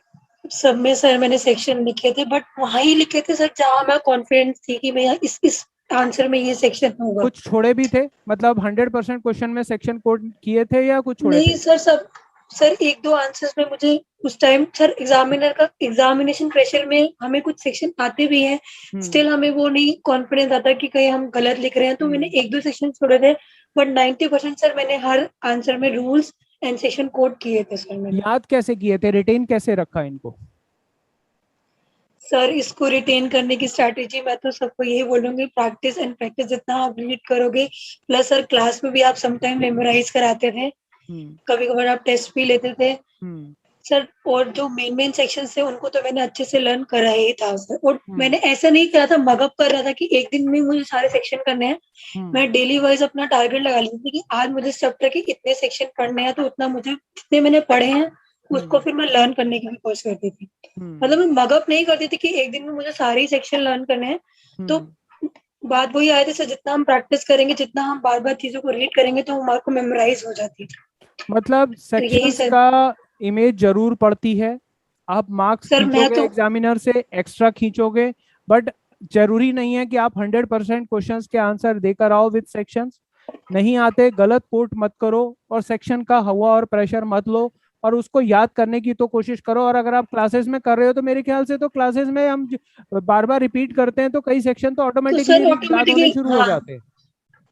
सब में सर मैंने सेक्शन लिखे थे, बट वहां ही लिखे थे सर जहां मैं कॉन्फिडेंस थी कि मैं इस आंसर में ये सेक्शन होगा। कुछ छोड़े भी थे? मतलब 100% क्वेश्चन में सेक्शन कोड किए थे या कुछ छोड़े थे? नहीं सर, सब सर एक दो आंसर्स में मुझे उस टाइम सर एग्जामिनर का एग्जामिनेशन प्रेशर में हमें कुछ सेक्शन आते भी हैं, हम्म। स्टिल हमें वो नहीं कॉन्फिडेंस आता कि कहीं हम गलत लिख रहे हैं, तो मैंने हम्म। एक दो सेक्शन छोड़े थे, बट 90% सर मैंने हर आंसर में रूल्स एंड सेक्शन कोड किए थे सर मैंने। याद कैसे किए थे, रिटेन कैसे रखा इनको? सर इसको रिटेन करने की स्ट्रैटेजी मैं तो सबको यही बोलूंगी, प्रैक्टिस एंड प्रैक्टिस, जितना आप रीड करोगे, प्लस सर क्लास में भी आप समटाइम मेमोराइज कराते थे, हम्म। कभी कभार आप टेस्ट भी लेते थे हम्म। सर, और जो मेन मेन सेक्शन थे उनको तो मैंने अच्छे से लर्न करा ही था सर, और हम्म। मैंने ऐसा नहीं करा था मगअप कर रहा था कि एक दिन में मुझे सारे सेक्शन करने हैं। हम्म। मैं डेली वाइज अपना टारगेट लगा लेती थी कि आज मुझे इस चैप्टर के इतने सेक्शन पढ़ने हैं, तो उतना मुझे जितने मैंने पढ़े हैं उसको हम्म। फिर मैं लर्न करने की भी कोशिश करती थी। हम्म। मतलब मैं मगअप नहीं करती थी कि एक दिन में मुझे सारे ही सेक्शन लर्न करने हैं। तो हम्म। बात वही आई थी सर, जितना हम प्रैक्टिस करेंगे, जितना हम बार बार चीजों को रीड करेंगे, तो हमारे को मेमोराइज हो जाती है। मतलब तो यही सेक्शंस सर। का इमेज जरूर पड़ती है, आप मार्क्स सर मैं खींचोगे तो एग्जामिनर से, एक्स्ट्रा खींचोगे, बट जरूरी नहीं है कि आप 100% क्वेश्चंस के आंसर देकर आओ विद सेक्शंस। नहीं आते, गलत कोट मत करो और सेक्शन का हवा और प्रेशर मत लो, और उसको याद करने की तो कोशिश करो। और अगर आप क्लासेस में कर रहे हो तो मेरे ख्याल से तो क्लासेस में हम बार बार रिपीट करते हैं तो कई सेक्शन तो तो सर ऑटोमेटिकली याद होने ऑटोमेटिकली शुरू हो हाँ। जाते हैं।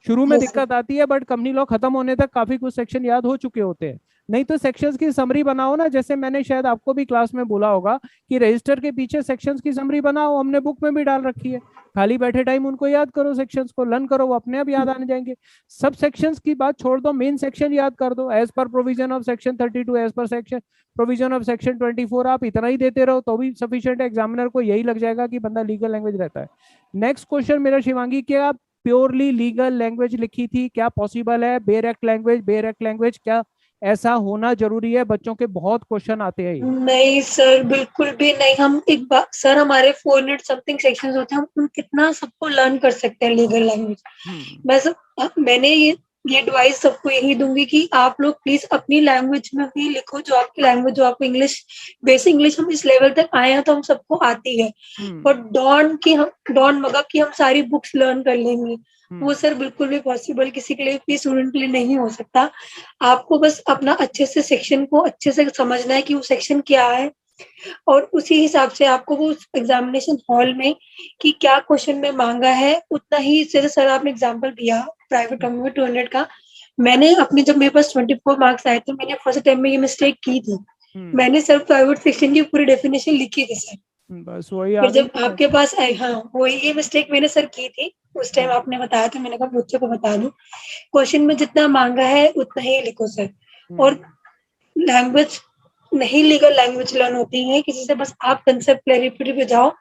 शुरू में यस सर। दिक्कत आती है, बट कंपनी लॉ खत्म होने तक काफी कुछ सेक्शन याद हो चुके होते हैं। नहीं तो सेक्शंस की समरी बनाओ ना, जैसे मैंने शायद आपको भी क्लास में बोला होगा कि रजिस्टर के पीछे सेक्शंस की समरी बनाओ, हमने बुक में भी डाल रखी है। खाली बैठे टाइम उनको याद करो, सेक्शंस को लर्न करो, वो अपने आप याद आने जाएंगे। सब सेक्शंस की बात छोड़ दो, मेन सेक्शन याद कर दो, as per provision of section 32, as per section provision of section 24, आप इतना ही देते रहो तो भी सफिशियंट है। एग्जामिनर को यही लग जाएगा कि बंदा लीगल लैंग्वेज रहता है। नेक्स्ट क्वेश्चन मेरा शिवांगी, क्या प्योरली लीगल लैंग्वेज लिखी थी? क्या पॉसिबल है bare act language, bare act language क्या ऐसा होना जरूरी है? बच्चों के बहुत क्वेश्चन आते हैं ये। नहीं सर, बिल्कुल भी नहीं। हम एक बार सर, हमारे 400 समथिंग सेक्शंस होते हैं, हम उन कितना सबको लर्न कर सकते हैं लीगल लैंग्वेज। हम्म। मैं सब मैंने ये एडवाइस सबको यही दूंगी कि आप लोग प्लीज अपनी लैंग्वेज में भी लिखो, जो आपकी लैंग्वेज, जो आपको इंग्लिश, बेसिक इंग्लिश हम इस लेवल तक आए हैं तो हम सबको आती है। हम्म। और डॉन मगअप की हम सारी बुक्स लर्न कर लेंगे, वो हम्म। सर बिल्कुल भी पॉसिबल किसी के लिए भी, स्टूडेंट के लिए नहीं हो सकता। आपको बस अपना अच्छे से सेक्शन को अच्छे से समझना है कि वो सेक्शन क्या है, और उसी हिसाब से आपको वो एग्जामिनेशन हॉल में कि क्या क्वेश्चन में मांगा है उतना ही। जैसे सर आपने एग्जांपल दिया प्राइवेट कंपनी में 200 का, मैंने अपने जब मेरे पास 24 मार्क्स आए थे, मैंने फर्स्ट टाइम में ये मिस्टेक की थी। हम्म। मैंने सर प्राइवेट सेक्शन की पूरी डेफिनेशन लिखी थी सर। बस वही आ फिर गई जब ना। आपके पास आए, हाँ वही ये मिस्टेक मैंने सर की थी। उस टाइम हम्म। आपने बताया तो मैंने कहा बच्चों को बता दूं, क्वेश्चन में जितना मांगा है उतना ही लिखो सर। और हम्म। लैंग्वेज नहीं, लीगल लैंग्वेज लर्न होती है किसी से, बस आप कंसेप्ट क्लैरिफिकेशन पे जाओ,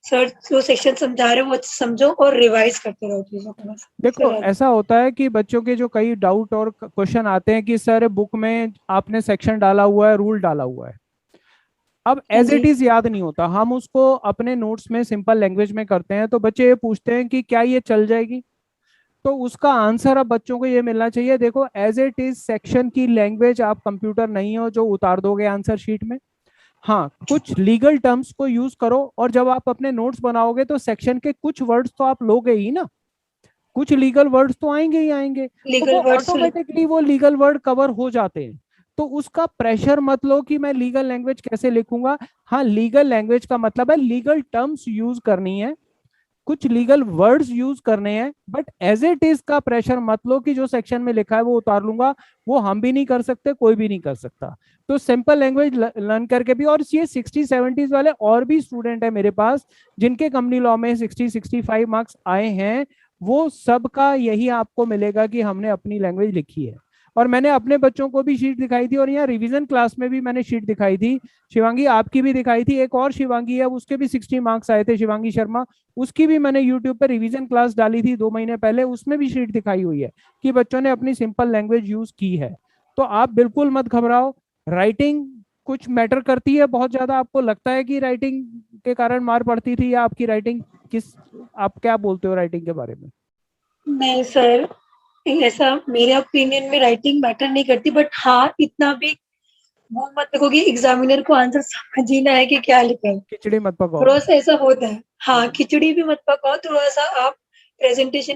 सर जो सेक्शन समझा रहे हो वो अच्छे से समझो और रिवाइज करते रहो चीजों को, बस देखो सर। ऐसा होता है कि बच्चों के जो कई डाउट और क्वेश्चन आते हैं कि सर बुक में आपने सेक्शन डाला हुआ है, रूल डाला हुआ है, अब हाँ एज जी। इट इज याद नहीं होता, हम उसको अपने नोट्स में सिंपल लैंग्वेज में करते हैं, तो बच्चे ये पूछते हैं कि क्या ये चल जाएगी? तो उसका आंसर अब बच्चों को ये मिलना चाहिए, देखो एज इट इज सेक्शन की लैंग्वेज, आप कंप्यूटर नहीं हो जो उतार दोगे आंसर शीट में। हाँ, कुछ लीगल टर्म्स को यूज करो, और जब आप अपने नोट्स बनाओगे तो सेक्शन के कुछ वर्ड्स तो आप लोगे ही ना, कुछ लीगल वर्ड्स तो आएंगे ही आएंगे, तो वो लीगल वर्ड्स। ऑटोमेटिकली वो लीगल वर्ड कवर हो जाते हैं। तो उसका प्रेशर मत लो कि मैं लीगल लैंग्वेज कैसे लिखूंगा। हाँ, लीगल लैंग्वेज का मतलब है लीगल टर्म्स यूज करनी है, कुछ लीगल वर्ड्स यूज करने हैं, बट एज इट इज का प्रेशर मत लो कि जो सेक्शन में लिखा है वो उतार लूंगा। वो हम भी नहीं कर सकते, कोई भी नहीं कर सकता। तो सिंपल लैंग्वेज लर्न करके भी, और ये 60-70s वाले और भी स्टूडेंट है मेरे पास जिनके कंपनी लॉ में 60-65 मार्क्स आए हैं, वो सबका यही आपको मिलेगा कि हमने अपनी लैंग्वेज लिखी है। और मैंने अपने बच्चों को भी शीट दिखाई थी, और यहाँ रिवीजन क्लास में भी मैंने शीट दिखाई थी, शिवांगी आपकी भी दिखाई थी, एक और शिवांगी है उसके भी 60 मार्क्स आए थे, शिवांगी शर्मा, उसकी भी मैंने यूट्यूब पर रिवीजन क्लास डाली थी 2 महीने पहले, उसमें भी शीट दिखाई हुई है कि बच्चों ने अपनी सिंपल लैंग्वेज यूज की है। तो आप बिल्कुल मत घबराओ। राइटिंग कुछ मैटर करती है बहुत ज्यादा? आपको लगता है कि राइटिंग के कारण मार पड़ती थी, या आपकी राइटिंग किस, आप क्या बोलते हो राइटिंग के बारे में? नहीं सर, ऐसा मेरे ओपिनियन में राइटिंग मैटर नहीं करती, बट हाँ इतना भी वो मत देखो कि एग्जामिनर को आंसर समझ ही ना है कि क्या लिखा है। खिचड़ी मत पकाओ। थोड़ा सा ऐसा होता है। हाँ, खिचड़ी भी मत पकाओ, थोड़ा सा आप presentation,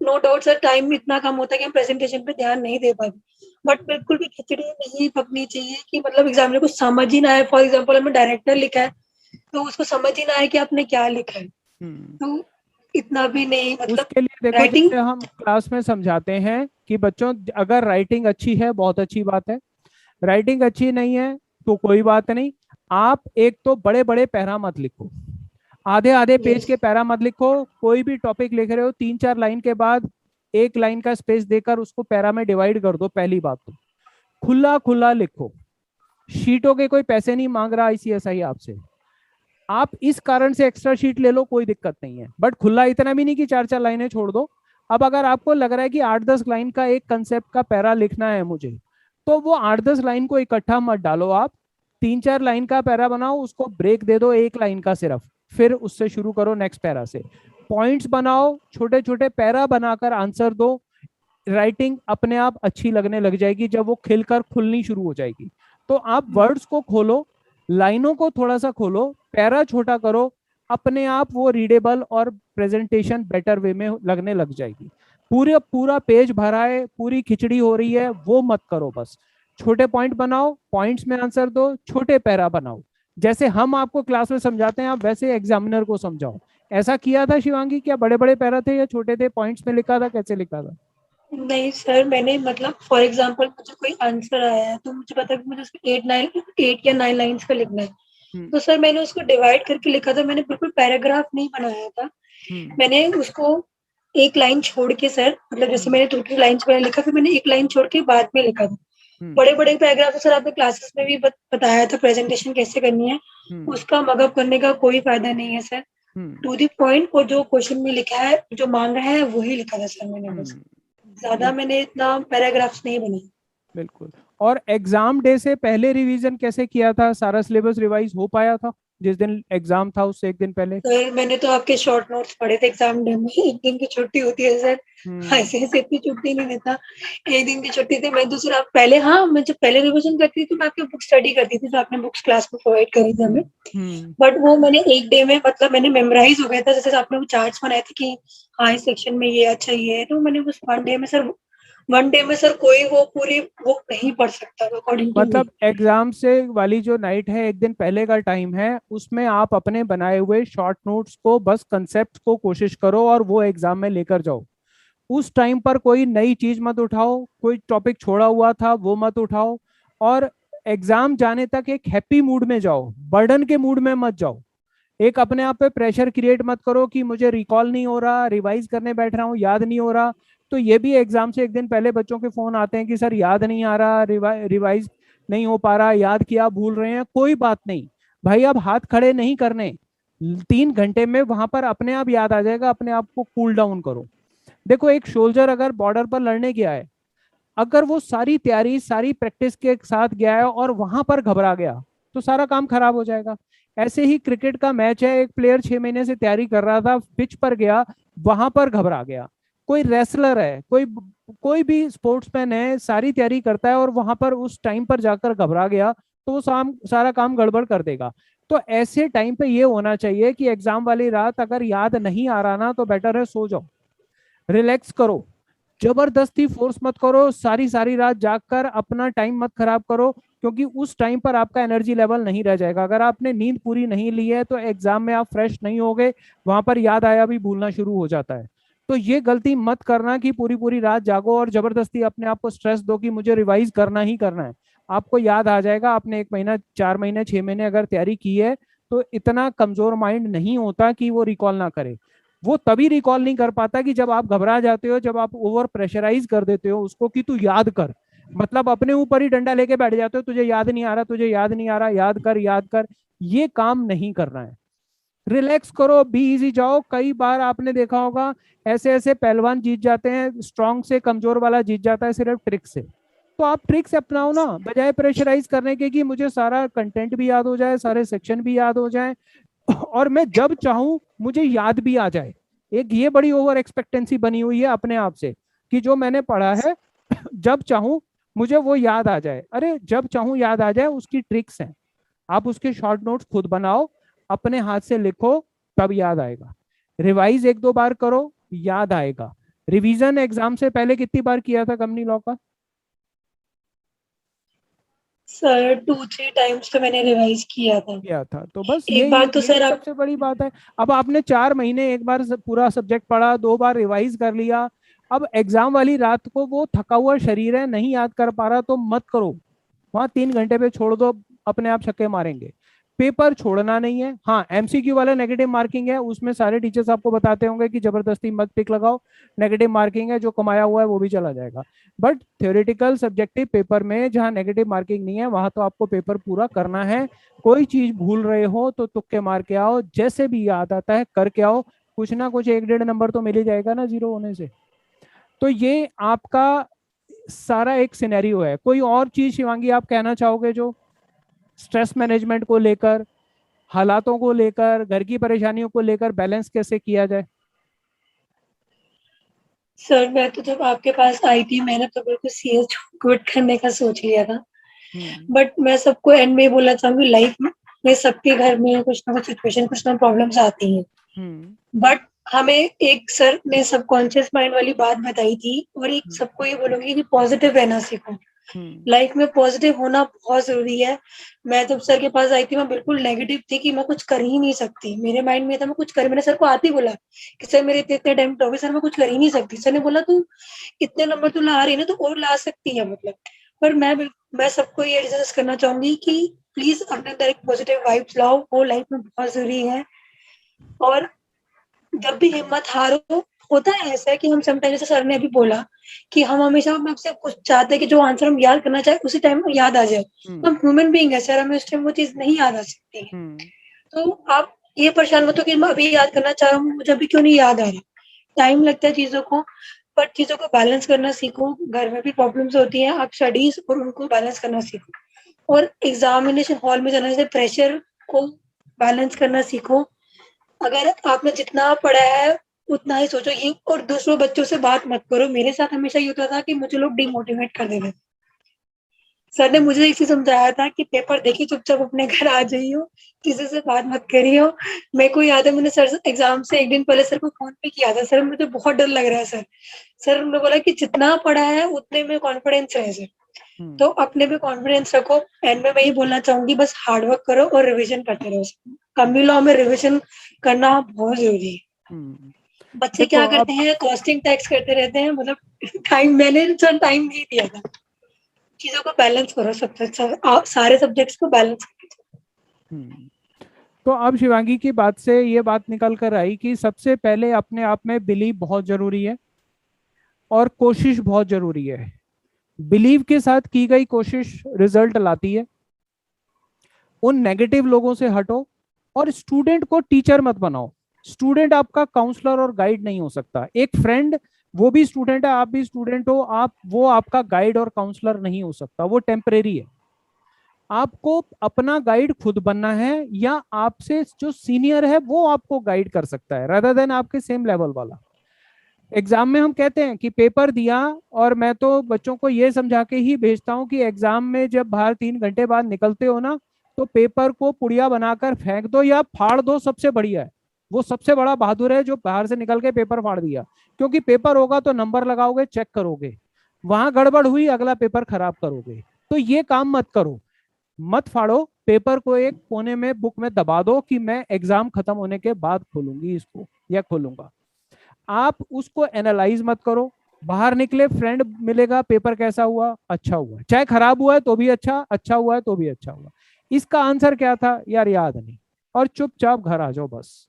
no doubt sir time इतना कम होता है कि हम प्रेजेंटेशन पे ध्यान नहीं दे पाते, बट बिल्कुल भी खिचड़ी नहीं पकनी चाहिए कि मतलब एग्जामिनर को समझ ही ना आए। फॉर एग्जाम्पल हमें डायरेक्टर लिखा है तो उसको समझ ही ना आए कि आपने क्या लिखा है, हम्म। तो इतना भी नहीं, मतलब उसके लिए देखो, राइटिंग। जैसे हम क्लास में समझाते हैं कि बच्चों, अगर राइटिंग अच्छी है बहुत अच्छी बात है, राइटिंग अच्छी नहीं है तो कोई बात नहीं। आप एक तो बड़े बड़े पैरा मत लिखो, आधे आधे पेज यस। के पैरा मत लिखो। कोई भी टॉपिक लिख रहे हो, 3 4 लाइन के बाद एक लाइन का स्पेस देकर उसको पैरा में डिवाइड कर दो। पहली बात तो खुला खुला लिखो। शीटों के कोई पैसे नहीं मांग रहा आईसीएसआई आपसे। आप इस कारण से एक्स्ट्रा शीट ले लो, कोई दिक्कत नहीं है, बट खुला इतना भी नहीं कि 4 4 लाइनें छोड़ दो। अब अगर आपको लग रहा है कि 8 10 लाइन का एक कंसेप्ट का पैरा लिखना है मुझे, तो वो 8 10 लाइन को इकट्ठा मत डालो आप। 3 4 लाइन का पैरा बनाओ, उसको ब्रेक दे दो 1 लाइन का सिर्फ, फिर उससे शुरू करो नेक्स्ट पैरा से। पॉइंट्स बनाओ, छोटे छोटे पैरा बनाकर आंसर दो। राइटिंग अपने आप अच्छी लगने लग जाएगी जब वो खिलकर खुलनी शुरू हो जाएगी। तो आप वर्ड्स को खोलो, लाइनों को थोड़ा सा खोलो, पैरा छोटा करो, अपने आप वो रीडेबल और प्रेजेंटेशन बेटर वे में लगने लग जाएगी। पूरे पूरा पेज भरा है, पूरी खिचड़ी हो रही है, वो मत करो। बस छोटे पॉइंट बनाओ, पॉइंट्स में आंसर दो, छोटे पैरा बनाओ। जैसे हम आपको क्लास में समझाते हैं, आप वैसे एग्जामिनर को समझाओ। ऐसा किया था शिवांगी? क्या बड़े बड़े पैरा थे या छोटे थे? पॉइंट्स में लिखा था? कैसे लिखा था? नहीं सर, मैंने मतलब फॉर एग्जांपल मुझे कोई आंसर आया है तो मुझे पता है कि मुझे उसको 8 या 9 लाइंस का लिखना है, हम्म। तो सर मैंने उसको डिवाइड करके लिखा था। मैंने बिल्कुल पैराग्राफ नहीं बनाया था। हम्म। मैंने उसको एक लाइन छोड़ के सर, मतलब जैसे हम्म। मैंने 2 3 लाइंस पहले लिखा, फिर मैंने एक लाइन छोड़ के बाद में लिखा था। हम्म। बड़े बड़े पैराग्राफ सर आपने क्लासेस में भी बताया था प्रेजेंटेशन कैसे करनी है, हम्म। उसका मगअप करने का कोई फायदा नहीं है sir. Hmm. To the point, और जो क्वेश्चन में लिखा है, जो मांग रहा है वही लिखा था सर मैंने बस। हम्म। ज्यादा बिल- मैंने इतना पैराग्राफ्स नहीं बनाए। बिल्कुल। और एग्जाम डे से पहले रिवीजन कैसे किया था? सारा सिलेबस रिवाइज हो पाया था जिस दिन एग्जाम था उससे एक दिन पहले? सर मैंने तो आपके शॉर्ट नोट्स पढ़े थे एग्जाम डे में। एक दिन की छुट्टी होती है सर, हम्म। ऐसे ऐसे इतनी छुट्टी नहीं देता। एक दिन की छुट्टी थी। मैं दूसरा पहले, हाँ मैं जब पहले रिविजन करती थी तो मैं आपकी बुक स्टडी करती थी, तो आपने बुक्स क्लास में प्रोवाइड करी थी हमें। हम्म। हम्म। बट वो मैंने एक डे में, मतलब मैंने मेमोराइज हो गया था, जैसे आपने वो चार्ट्स बनाए थे कि हाँ इस सेक्शन में ये अच्छा ये है, तो मैंने उस वन डे में सर कोई वो पूरी बुक नहीं पढ़ सकता अकॉर्डिंग टू मी। मतलब एग्जाम से वाली जो नाइट है, एक दिन पहले का टाइम है, उसमें आप अपने बनाए हुए शॉर्ट नोट्स को, बस कंसेप्ट को कोशिश करो और वो एग्जाम में लेकर जाओ। उस टाइम पर कोई नई चीज मत उठाओ, कोई टॉपिक छोड़ा हुआ था वो मत उठाओ। और एग्जाम जाने तक एक हैप्पी मूड में जाओ, बर्डन के मूड में मत जाओ। एक अपने आप पे प्रेशर क्रिएट मत करो कि मुझे रिकॉल नहीं हो रहा, रिवाइज करने बैठ रहा हूँ याद नहीं हो रहा। तो ये भी एग्जाम से एक दिन पहले बच्चों के फोन आते हैं कि सर याद नहीं आ रहा, रिवाइज नहीं हो पा रहा, याद किया भूल रहे हैं। कोई बात नहीं भाई, अब हाथ खड़े नहीं करने। 3 घंटे में वहां पर अपने आप याद आ जाएगा, अपने आप को कूल डाउन करो। देखो, एक सोल्जर अगर बॉर्डर पर लड़ने गया है, अगर वो सारी तैयारी सारी प्रैक्टिस के साथ गया है और वहां पर घबरा गया, तो सारा काम खराब हो जाएगा। ऐसे ही क्रिकेट का मैच है, एक प्लेयर 6 महीने से तैयारी कर रहा था, पिच पर गया, वहां पर घबरा गया। कोई रेसलर है, कोई कोई भी स्पोर्ट्समैन है, सारी तैयारी करता है और वहां पर उस टाइम पर जाकर घबरा गया, तो वो सारा काम गड़बड़ कर देगा। तो ऐसे टाइम पे ये होना चाहिए कि एग्जाम वाली रात अगर याद नहीं आ रहा ना, तो बेटर है सो जाओ, रिलैक्स करो। जबरदस्ती फोर्स मत करो, सारी सारी रात जागकर अपना टाइम मत खराब करो, क्योंकि उस टाइम पर आपका एनर्जी लेवल नहीं रह जाएगा। अगर आपने नींद पूरी नहीं ली है तो एग्जाम में आप फ्रेश नहीं होगे, वहां पर याद आया भी भूलना शुरू हो जाता है। तो ये गलती मत करना कि पूरी पूरी रात जागो और जबरदस्ती अपने आप को स्ट्रेस दो कि मुझे रिवाइज करना ही करना है। आपको याद आ जाएगा। आपने 1 महीना, 4 महीने, 6 महीने अगर तैयारी की है, तो इतना कमजोर माइंड नहीं होता कि वो रिकॉल ना करे। वो तभी रिकॉल नहीं कर पाता कि जब आप घबरा जाते हो, जब आप ओवर प्रेशराइज कर देते हो उसको कि तू याद कर, मतलब अपने ऊपर ही डंडा लेके बैठ जाते हो, तुझे याद नहीं आ रहा, तुझे याद नहीं आ रहा, याद कर याद कर। ये काम नहीं करना है। रिलैक्स करो, बी इजी जाओ। कई बार आपने देखा होगा, ऐसे ऐसे पहलवान जीत जाते हैं, स्ट्रांग से कमजोर वाला जीत जाता है सिर्फ ट्रिक से। तो आप ट्रिक्स अपनाओ ना, बजाय प्रेशराइज करने के कि मुझे सारा कंटेंट भी याद हो जाए, सारे सेक्शन भी याद हो जाए और मैं जब चाहूं मुझे याद भी आ जाए। एक ये बड़ी ओवर एक्सपेक्टेंसी बनी हुई है अपने आप से कि जो मैंने पढ़ा है जब चाहूं मुझे वो याद आ जाए। अरे जब चाहूं याद आ जाए उसकी ट्रिक्स हैं। आप उसके शॉर्ट नोट्स खुद बनाओ, अपने हाथ से लिखो, तब याद आएगा। रिवाइज एक दो बार करो, याद आएगा। रिवीजन एग्जाम से पहले कितनी बार किया था कंपनी लॉ का? सर 2-3 टाइम्स तो मैंने रिवाइज किया था, तो बस एक यही बार तो यही सर आप सबसे बड़ी बात है। अब आपने 4 महीने एक बार पूरा सब्जेक्ट पढ़ा, 2 बार रिवाइज कर लिया, अब एग्जाम वाली रात को वो थका हुआ शरीर है, नहीं याद कर पा रहा तो मत करो। वहां 3 घंटे पे छोड़ दो, अपने आप छक्के मारेंगे। पेपर छोड़ना नहीं है। हाँ, एमसीक्यू वाला नेगेटिव मार्किंग है, उसमें सारे टीचर्स आपको बताते होंगे कि जबरदस्ती मत टिक लगाओ, नेगेटिव मार्किंग है, जो कमाया हुआ है वो भी चला जाएगा। बट थ्योरेटिकल सब्जेक्टिव पेपर में जहाँ नेगेटिव मार्किंग नहीं है वहां तो आपको पेपर पूरा करना है। कोई चीज भूल रहे हो तो तुक्के मार के आओ, जैसे भी याद आता है करके आओ, कुछ ना कुछ 1-1.5 नंबर तो मिल ही जाएगा ना जीरो होने से। तो ये आपका सारा एक सिनेरियो है। कोई और चीज शिवांगी आप कहना चाहोगे जो स्ट्रेस मैनेजमेंट को लेकर, हालातों को लेकर, घर की परेशानियों को लेकर बैलेंस कैसे किया जाए? सर मैं तो जब आपके पास आई थी मैंने तो बिल्कुल सीएस क्विट करने का सोच लिया था। हम्म। बट मैं सबको एंड में बोलना चाहूंगी, लाइफ में सबके घर में कुछ ना कुछ सिचुएशन, कुछ ना प्रॉब्लम्स आती हैं। हम्म। बट हमें एक सर ने सबकॉन्शियस माइंड वाली बात बताई थी, और एक हम्म। सबको ये बोलूंगी कि पॉजिटिव रहना सीखो। हम्म। लाइफ में पॉजिटिव होना बहुत जरूरी है। मैं जब सर के पास आई थी मैं बिल्कुल नेगेटिव थी कि मैं कुछ कर ही नहीं सकती, मेरे माइंड में था मैं कुछ कर, मैंने सर को आते ही बोला कि सर मेरे इतने इतने अटेम्प्ट हो गए सर, मैं कुछ कर ही नहीं सकती। सर ने बोला तू इतने नंबर तो ला रही है ना, तो और ला सकती है मतलब। पर मैं सबको ये सजेस्ट करना चाहूंगी कि प्लीज अपने अंदर एक पॉजिटिव वाइब्स लाओ, वो लाइफ में बहुत जरूरी है। और जब भी हिम्मत हारो, होता है ऐसा है कि हम समटाइम, जैसे सर ने अभी बोला कि हम हमेशा हम आपसे कुछ चाहते हैं कि जो आंसर हम याद करना चाहे उसी टाइम याद आ जाए। हम्म। हम ह्यूमन बीइंग है सर, हमें उस टाइम वो चीज नहीं याद आ सकती है। हम्म। तो आप ये परेशान मत हो कि मैं अभी याद करना चाह रहा हूँ, मुझे अभी क्यों नहीं याद आ रहा। टाइम लगता है चीजों को, पर चीजों को बैलेंस करना सीखो। घर में भी प्रॉब्लम्स होती हैं, आप स्टडीज और उनको बैलेंस करना सीखो। और एग्जामिनेशन हॉल में जाने से प्रेशर को बैलेंस करना सीखो। अगर आपने जितना पढ़ा है उतना ही सोचो ये, और दूसरों बच्चों से बात मत करो। मेरे साथ हमेशा ये होता था कि मुझे लोग डिमोटिवेट कर देते थे। सर ने मुझे इसी समझाया था कि पेपर देखिए, चुपचाप अपने घर आ जाइयो, किसी से बात मत करियो। मेरे को याद है मैंने सर से एग्जाम से एक दिन पहले सर को फोन पे किया था, सर मुझे बहुत डर लग रहा है सर। सर ने बोला कि जितना पढ़ा है उतने में कॉन्फिडेंस है सर। हम्म। तो अपने पे कॉन्फिडेंस रखो। एंड में मैं यही बोलना चाहूंगी, बस हार्ड वर्क करो और रिविजन करते रहो। कम्युनिटी लॉ में रिविजन करना बहुत जरूरी है। हम्म। बच्चे देखो क्या अब करते हैं, कॉस्टिंग टैक्स करते रहते हैं, मतलब टाइम मैंने सर टाइम नहीं दिया था। चीजों को बैलेंस करो, सबसे अच्छा सारे सब्जेक्ट्स को बैलेंस करो। हम्म तो अब शिवांगी की बात से ये बात निकल कर आई कि सबसे पहले अपने आप में बिलीव बहुत जरूरी है और कोशिश बहुत जरूरी है। बिलीव के साथ की गई कोशिश रिजल्ट लाती है। उन नेगेटिव लोगों से हटो और स्टूडेंट को टीचर मत बनाओ। स्टूडेंट आपका काउंसलर और गाइड नहीं हो सकता। एक फ्रेंड, वो भी स्टूडेंट है, आप भी स्टूडेंट हो, आप वो आपका गाइड और काउंसलर नहीं हो सकता, वो टेम्परेरी है। आपको अपना गाइड खुद बनना है, या आपसे जो सीनियर है वो आपको गाइड कर सकता है रादर देन आपके सेम लेवल वाला। एग्जाम में हम कहते हैं कि पेपर दिया, और मैं तो बच्चों को ये समझा के ही भेजता हूँ कि एग्जाम में जब बाहर 3 घंटे बाद निकलते हो ना, तो पेपर को पुड़िया बनाकर फेंक दो या फाड़ दो, सबसे बढ़िया है। वो सबसे बड़ा बहादुर है जो बाहर से निकल के पेपर फाड़ दिया। क्योंकि पेपर होगा तो नंबर लगाओगे, चेक करोगे, वहां गड़बड़ हुई अगला पेपर खराब करोगे। तो ये काम मत करो, मत फाड़ो पेपर को, एक कोने में बुक में दबा दो कि मैं एग्जाम खत्म होने के बाद खोलूंगी इसको या खोलूंगा। आप उसको एनालाइज मत करो। बाहर निकले, फ्रेंड मिलेगा, पेपर कैसा हुआ, अच्छा हुआ, चाहे खराब हुआ है तो भी अच्छा, अच्छा हुआ है तो भी अच्छा हुआ, इसका आंसर क्या था यार याद नहीं, और चुपचाप घर आ जाओ बस।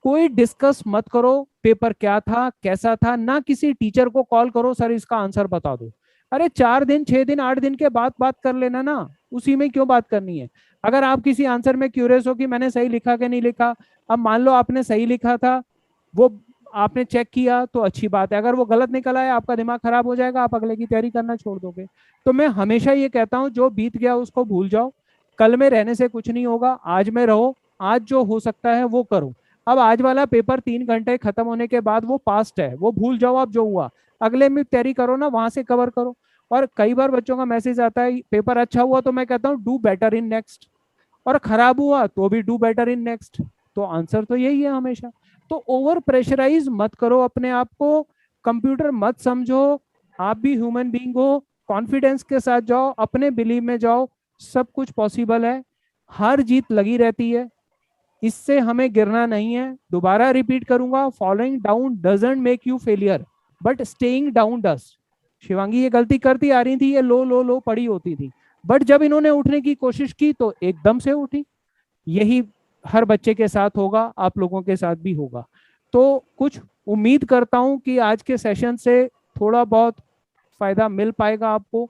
कोई डिस्कस मत करो पेपर क्या था कैसा था, ना किसी टीचर को कॉल करो सर इसका आंसर बता दो। अरे 4 दिन 6 दिन 8 दिन के बाद बात कर लेना ना, उसी में क्यों बात करनी है? अगर आप किसी आंसर में क्यूरियस हो कि मैंने सही लिखा कि नहीं लिखा, अब मान लो आपने सही लिखा था, वो आपने चेक किया तो अच्छी बात है, अगर वो गलत निकला है आपका दिमाग खराब हो जाएगा, आप अगले की तैयारी करना छोड़ दोगे। तो मैं हमेशा ये कहता हूँ जो बीत गया उसको भूल जाओ। कल में रहने से कुछ नहीं होगा, आज में रहो, आज जो हो सकता है वो करो। अब आज वाला पेपर 3 घंटे खत्म होने के बाद वो पास्ट है, वो भूल जाओ आप जो हुआ, अगले में तैयारी करो ना, वहां से कवर करो। और कई बार बच्चों का मैसेज आता है पेपर अच्छा हुआ तो मैं कहता हूँ डू बेटर इन नेक्स्ट, और खराब हुआ तो भी डू बेटर इन नेक्स्ट। तो आंसर तो यही है हमेशा। तो ओवर प्रेशराइज मत करो अपने आप को, कंप्यूटर मत समझो, आप भी ह्यूमन बीइंग हो, कॉन्फिडेंस के साथ जाओ, अपने बिलीव में जाओ, सब कुछ पॉसिबल है। हार जीत लगी रहती है, इससे हमें गिरना नहीं है। दोबारा रिपीट करूंगा, following down doesn't make you failure, but staying down does. Shivangi ये गलती करती आ रही थी, ये लो लो लो पड़ी होती थी, बट जब इन्होंने उठने की कोशिश की तो एकदम से उठी। यही हर बच्चे के साथ होगा, आप लोगों के साथ भी होगा। तो कुछ उम्मीद करता हूं कि आज के सेशन से थोड़ा बहुत फायदा मिल पाएगा आपको,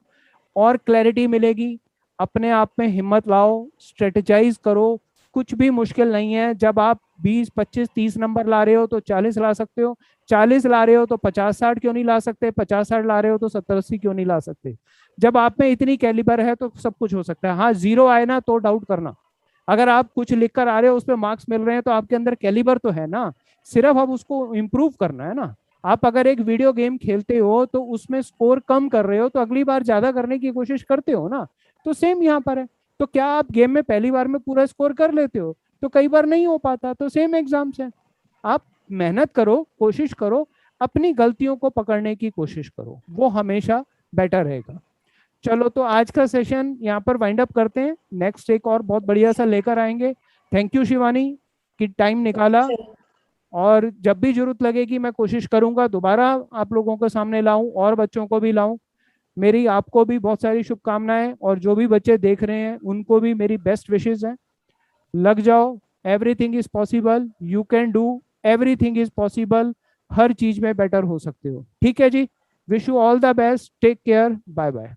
और क्लैरिटी मिलेगी। अपने आप में हिम्मत लाओ, स्ट्रेटेजाइज करो, कुछ भी मुश्किल नहीं है। जब आप 20, 25, 30 नंबर ला रहे हो तो 40 ला सकते हो, 40 ला रहे हो तो 50, 60 क्यों नहीं ला सकते, 50, 60 ला रहे हो तो 70, 80 क्यों नहीं ला सकते। जब आप में इतनी कैलिबर है तो सब कुछ हो सकता है। हाँ, जीरो आए ना तो डाउट करना, अगर आप कुछ लिख कर आ रहे हो उस पर मार्क्स मिल रहे हैं तो आपके अंदर कैलिबर तो है ना, सिर्फ अब उसको इम्प्रूव करना है ना। आप अगर एक वीडियो गेम खेलते हो तो उसमें स्कोर कम कर रहे हो तो अगली बार ज्यादा करने की कोशिश करते हो ना, तो सेम यहाँ पर है। तो क्या आप गेम में पहली बार में पूरा स्कोर कर लेते हो, तो कई बार नहीं हो पाता, तो सेम एग्जाम्स है। आप मेहनत करो, कोशिश करो, अपनी गलतियों को पकड़ने की कोशिश करो, वो हमेशा बेटर रहेगा। चलो तो आज का सेशन यहाँ पर वाइंड अप करते हैं, नेक्स्ट एक और बहुत बढ़िया सा लेकर आएंगे। थैंक यू शिवानी कि टाइम निकाला, और जब भी जरूरत लगेगी मैं कोशिश करूंगा दोबारा आप लोगों के सामने लाऊं और बच्चों को भी लाऊं। मेरी आपको भी बहुत सारी शुभकामनाएं, और जो भी बच्चे देख रहे हैं उनको भी मेरी बेस्ट विशेष हैं। लग जाओ, everything is possible, you can do, everything is possible, हर चीज में बेटर हो सकते हो। ठीक है जी, wish you all the best, take care, bye bye.